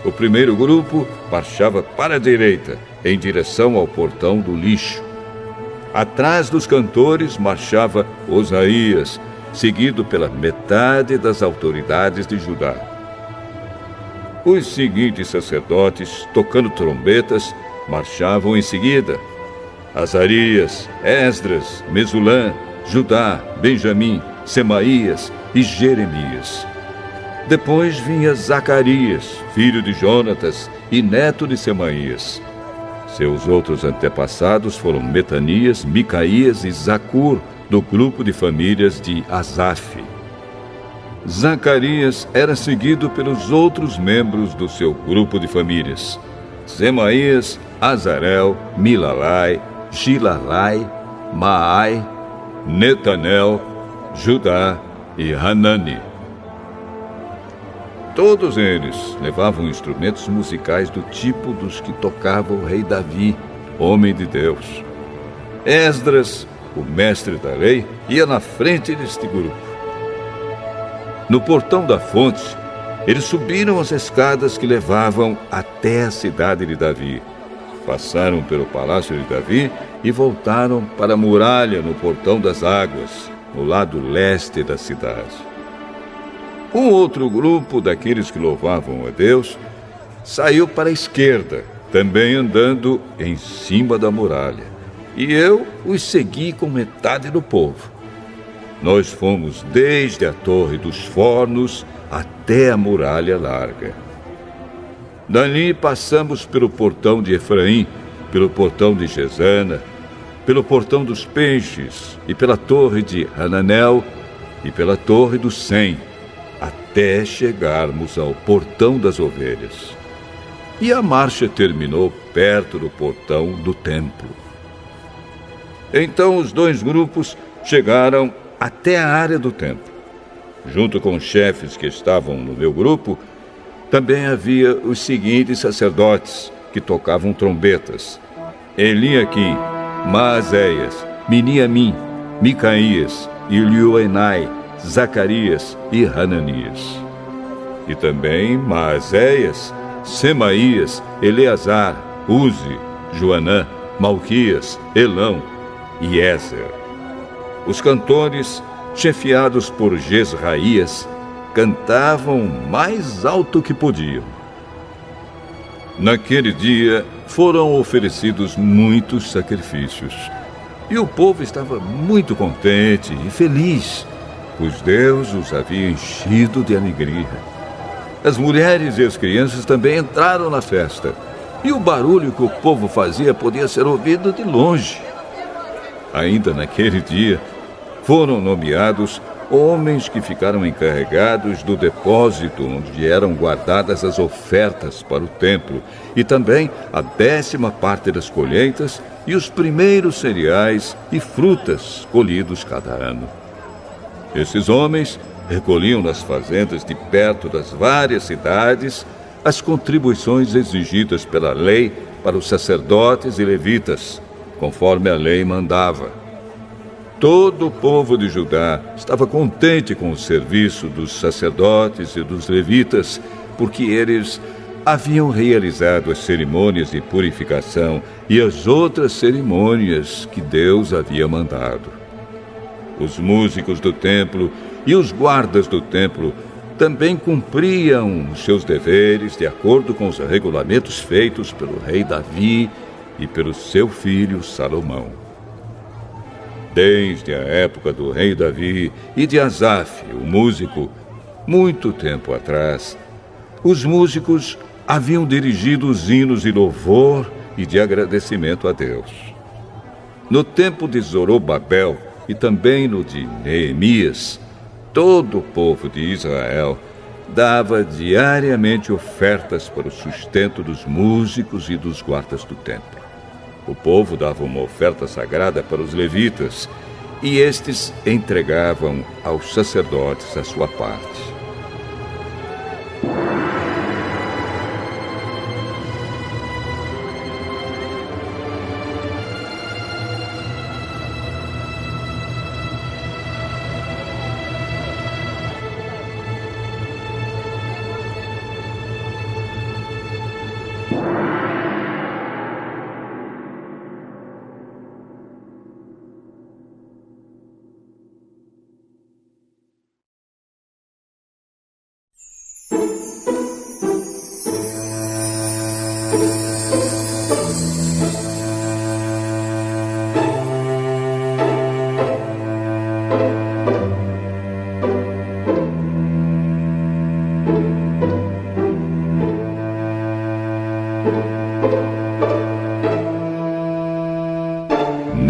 O primeiro grupo marchava para a direita, em direção ao portão do lixo. Atrás dos cantores marchava Osaías, seguido pela metade das autoridades de Judá. Os seguintes sacerdotes, tocando trombetas, marchavam em seguida: Azarias, Esdras, Mesulã, Judá, Benjamim, Semaías e Jeremias. Depois vinha Zacarias, filho de Jonatas e neto de Semaías. Seus outros antepassados foram Metanias, Micaías e Zacur, do grupo de famílias de Asaf. Zacarias era seguido pelos outros membros do seu grupo de famílias: Semaías, Azarel, Milalai, Gilalai, Maai, Netanel, Judá e Hanani. Todos eles levavam instrumentos musicais do tipo dos que tocava o rei Davi, homem de Deus. Esdras, o mestre da lei, ia na frente deste grupo. No portão da fonte, eles subiram as escadas que levavam até a cidade de Davi. Passaram pelo palácio de Davi e voltaram para a muralha no portão das águas, no lado leste da cidade. Um outro grupo daqueles que louvavam a Deus saiu para a esquerda, também andando em cima da muralha. E eu os segui com metade do povo. Nós fomos desde a Torre dos Fornos até a Muralha Larga. Dali passamos pelo portão de Efraim, pelo portão de Gesana, pelo portão dos Peixes e pela Torre de Hananel e pela Torre do Sem, até chegarmos ao portão das Ovelhas. E a marcha terminou perto do portão do templo. Então os 2 grupos chegaram até a área do templo. Junto com os chefes que estavam no meu grupo, também havia os seguintes sacerdotes que tocavam trombetas: Eliaquim, Maazéias, Miniamim, Micaías, Ilioenai, Zacarias e Hananias. E também Maazéias, Semaías, Eleazar, Uzi, Joanã, Malquias, Elão e Ézer. Os cantores, chefiados por Jezraías, cantavam mais alto que podiam. Naquele dia foram oferecidos muitos sacrifícios, e o povo estava muito contente e feliz, pois Deus os havia enchido de alegria. As mulheres e as crianças também entraram na festa, e o barulho que o povo fazia podia ser ouvido de longe. Ainda naquele dia, foram nomeados homens que ficaram encarregados do depósito onde eram guardadas as ofertas para o templo, e também a 10ª parte das colheitas e os primeiros cereais e frutas colhidos cada ano. Esses homens recolhiam nas fazendas de perto das várias cidades as contribuições exigidas pela lei para os sacerdotes e levitas, conforme a lei mandava. Todo o povo de Judá estava contente com o serviço dos sacerdotes e dos levitas, porque eles haviam realizado as cerimônias de purificação e as outras cerimônias que Deus havia mandado. Os músicos do templo e os guardas do templo também cumpriam os seus deveres de acordo com os regulamentos feitos pelo rei Davi e pelo seu filho Salomão. Desde a época do rei Davi e de Asaf, o músico, muito tempo atrás, os músicos haviam dirigido os hinos de louvor e de agradecimento a Deus. No tempo de Zorobabel e também no de Neemias, todo o povo de Israel dava diariamente ofertas para o sustento dos músicos e dos guardas do templo. O povo dava uma oferta sagrada para os levitas e estes entregavam aos sacerdotes a sua parte.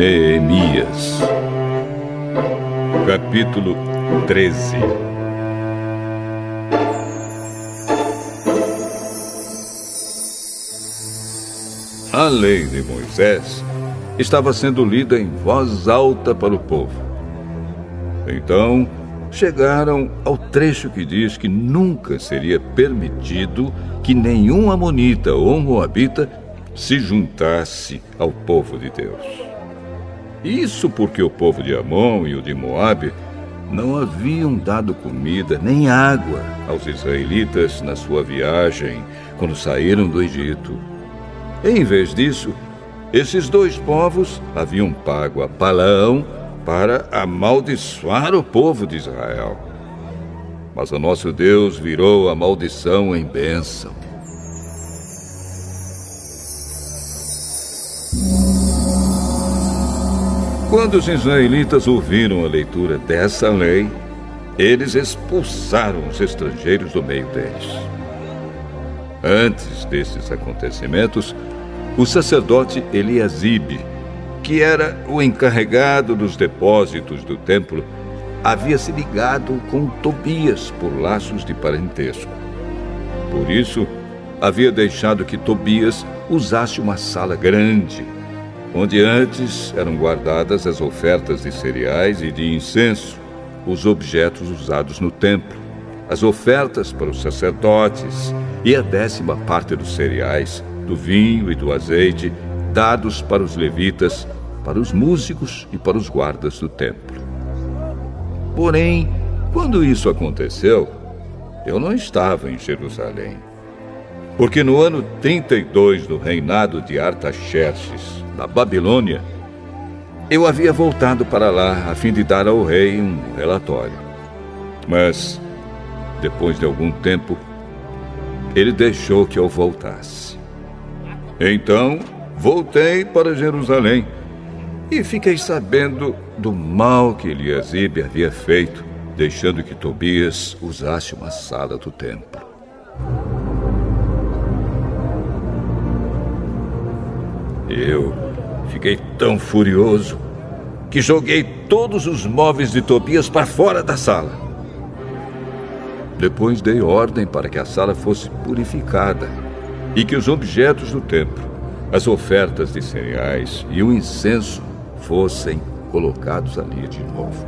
Neemias, capítulo 13. A lei de Moisés estava sendo lida em voz alta para o povo. Então, chegaram ao trecho que diz que nunca seria permitido que nenhum amonita ou moabita se juntasse ao povo de Deus. Isso porque o povo de Amon e o de Moabe não haviam dado comida nem água aos israelitas na sua viagem quando saíram do Egito. Em vez disso, esses dois povos haviam pago a Balaão para amaldiçoar o povo de Israel. Mas o nosso Deus virou a maldição em bênção. Quando os israelitas ouviram a leitura dessa lei, eles expulsaram os estrangeiros do meio deles. Antes desses acontecimentos, o sacerdote Eliasibe, que era o encarregado dos depósitos do templo, havia se ligado com Tobias por laços de parentesco. Por isso, havia deixado que Tobias usasse uma sala grande, onde antes eram guardadas as ofertas de cereais e de incenso, os objetos usados no templo, as ofertas para os sacerdotes e a 10ª dos cereais, do vinho e do azeite, dados para os levitas, para os músicos e para os guardas do templo. Porém, quando isso aconteceu, eu não estava em Jerusalém, porque no ano 32 do reinado de Artaxerxes, na Babilônia, eu havia voltado para lá a fim de dar ao rei um relatório. Mas, depois de algum tempo, ele deixou que eu voltasse. Então, voltei para Jerusalém e fiquei sabendo do mal que Eliasibe havia feito, deixando que Tobias usasse uma sala do templo. Eu fiquei tão furioso que joguei todos os móveis de Tobias para fora da sala. Depois dei ordem para que a sala fosse purificada e que os objetos do templo, as ofertas de cereais e o incenso fossem colocados ali de novo.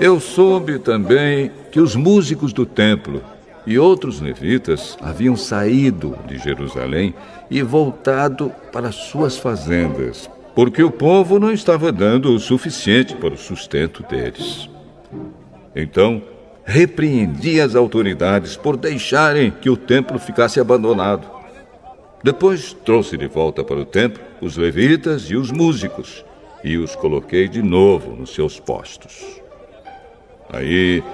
Eu soube também que os músicos do templo e outros levitas haviam saído de Jerusalém e voltado para suas fazendas, porque o povo não estava dando o suficiente para o sustento deles. Então, repreendi as autoridades por deixarem que o templo ficasse abandonado. Depois trouxe de volta para o templo os levitas e os músicos e os coloquei de novo nos seus postos. Aí,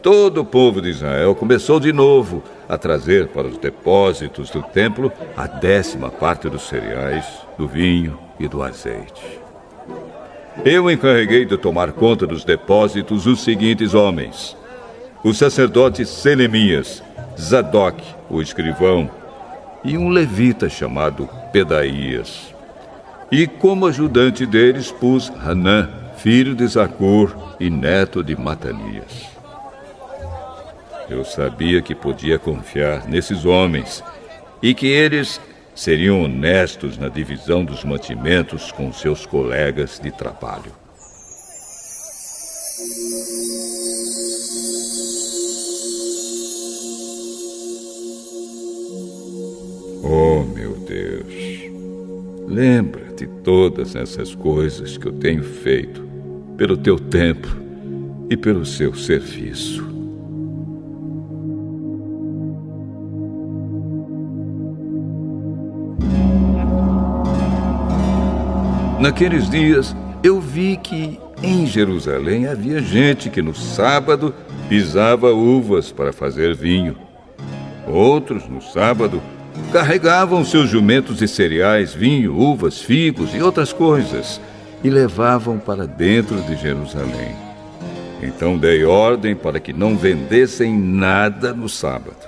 todo o povo de Israel começou de novo a trazer para os depósitos do templo a 10ª parte dos cereais, do vinho e do azeite. Eu encarreguei de tomar conta dos depósitos os seguintes homens: o sacerdote Selemias, Zadok, o escrivão, e um levita chamado Pedaías. E como ajudante deles pus Hanã, filho de Zacur e neto de Matanias. Eu sabia que podia confiar nesses homens e que eles seriam honestos na divisão dos mantimentos com seus colegas de trabalho. Oh, meu Deus, lembra de todas essas coisas que eu tenho feito pelo teu templo e pelo seu serviço. Naqueles dias, eu vi que em Jerusalém havia gente que no sábado pisava uvas para fazer vinho. Outros, no sábado, carregavam seus jumentos de cereais, vinho, uvas, figos e outras coisas e levavam para dentro de Jerusalém. Então dei ordem para que não vendessem nada no sábado.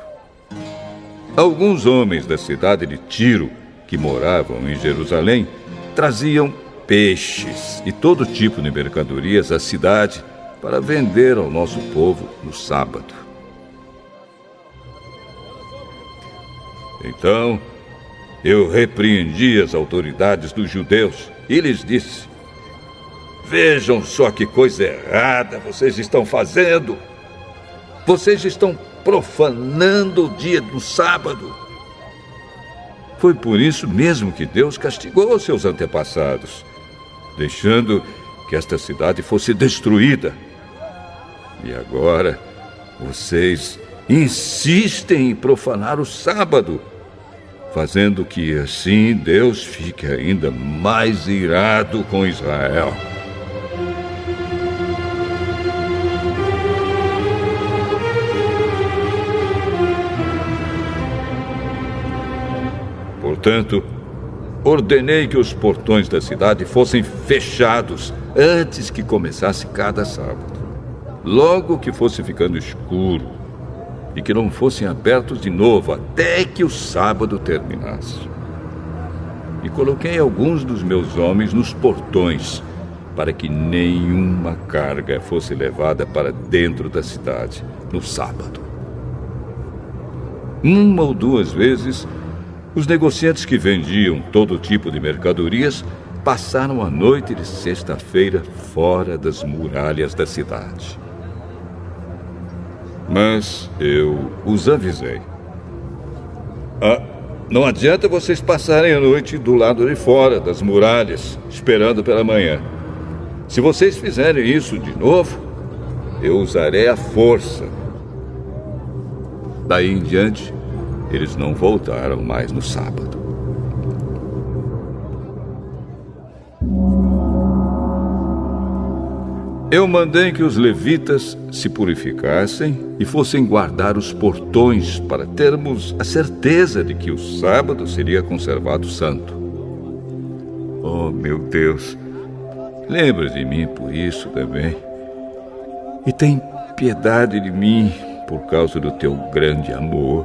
Alguns homens da cidade de Tiro, que moravam em Jerusalém, traziam peixes e todo tipo de mercadorias à cidade para vender ao nosso povo no sábado. Então, eu repreendi as autoridades dos judeus e lhes disse: vejam só que coisa errada vocês estão fazendo. Vocês estão profanando o dia do sábado. Foi por isso mesmo que Deus castigou seus antepassados, deixando que esta cidade fosse destruída. E agora, vocês insistem em profanar o sábado, fazendo que assim Deus fique ainda mais irado com Israel. Portanto, ordenei que os portões da cidade fossem fechados antes que começasse cada sábado, logo que fosse ficando escuro, e que não fossem abertos de novo até que o sábado terminasse. E coloquei alguns dos meus homens nos portões, para que nenhuma carga fosse levada para dentro da cidade no sábado. 1 ou 2 vezes, os negociantes que vendiam todo tipo de mercadorias passaram a noite de sexta-feira fora das muralhas da cidade. Mas eu os avisei: não adianta vocês passarem a noite do lado de fora das muralhas, esperando pela manhã. Se vocês fizerem isso de novo, eu usarei a força. Daí em diante, eles não voltaram mais no sábado. Eu mandei que os levitas se purificassem e fossem guardar os portões para termos a certeza de que o sábado seria conservado santo. Oh, meu Deus, lembra de mim por isso também. E tem piedade de mim por causa do teu grande amor.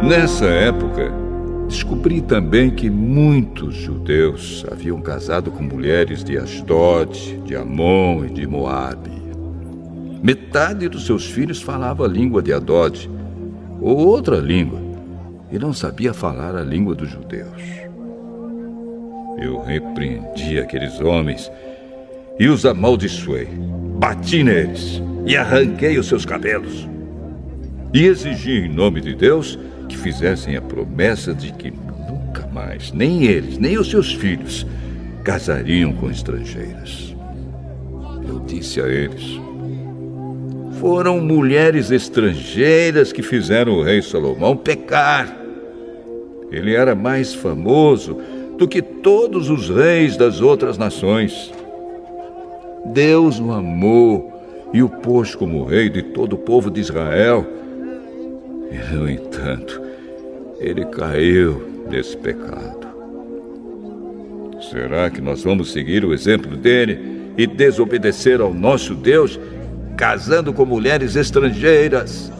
Nessa época, descobri também que muitos judeus haviam casado com mulheres de Asdod, de Amon e de Moabe. Metade dos seus filhos falava a língua de Adod, ou outra língua, e não sabia falar a língua dos judeus. eu repreendi aqueles homens e os amaldiçoei. Bati neles e arranquei os seus cabelos. E exigi em nome de Deus que fizessem a promessa de que nunca mais, nem eles, nem os seus filhos, casariam com estrangeiras. Eu disse a eles: foram mulheres estrangeiras que fizeram o rei Salomão pecar. Ele era mais famoso do que todos os reis das outras nações. Deus o amou e o pôs como rei de todo o povo de Israel. E, no entanto, ele caiu nesse pecado. Será que nós vamos seguir o exemplo dele e desobedecer ao nosso Deus, casando com mulheres estrangeiras?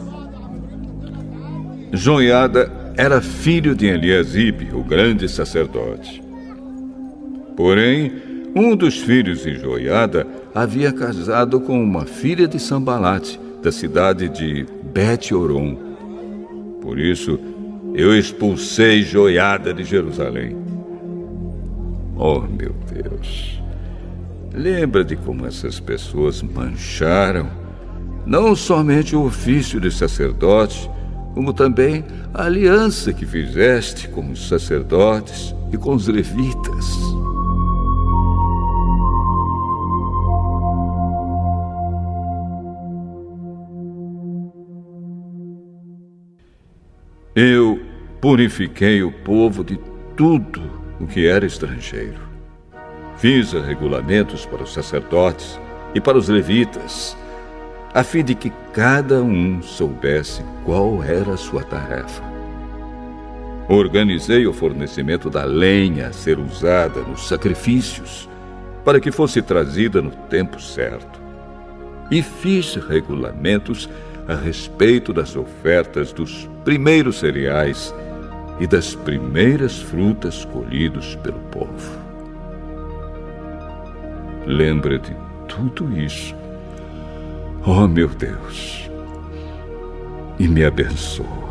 Joiada era filho de Eliasibe, o grande sacerdote. Porém, um dos filhos de Joiada havia casado com uma filha de Sambalate, da cidade de Bet-Horon. Por isso, eu expulsei Joiada de Jerusalém. Oh, meu Deus! Lembra de como essas pessoas mancharam não somente o ofício de sacerdote, como também a aliança que fizeste com os sacerdotes e com os levitas. Eu purifiquei o povo de tudo o que era estrangeiro. Fiz regulamentos para os sacerdotes e para os levitas, a fim de que cada um soubesse qual era a sua tarefa. Organizei o fornecimento da lenha a ser usada nos sacrifícios, para que fosse trazida no tempo certo. E fiz regulamentos a respeito das ofertas dos primeiros cereais e das primeiras frutas colhidos pelo povo. Lembra de tudo isso, oh meu Deus, e me abençoa.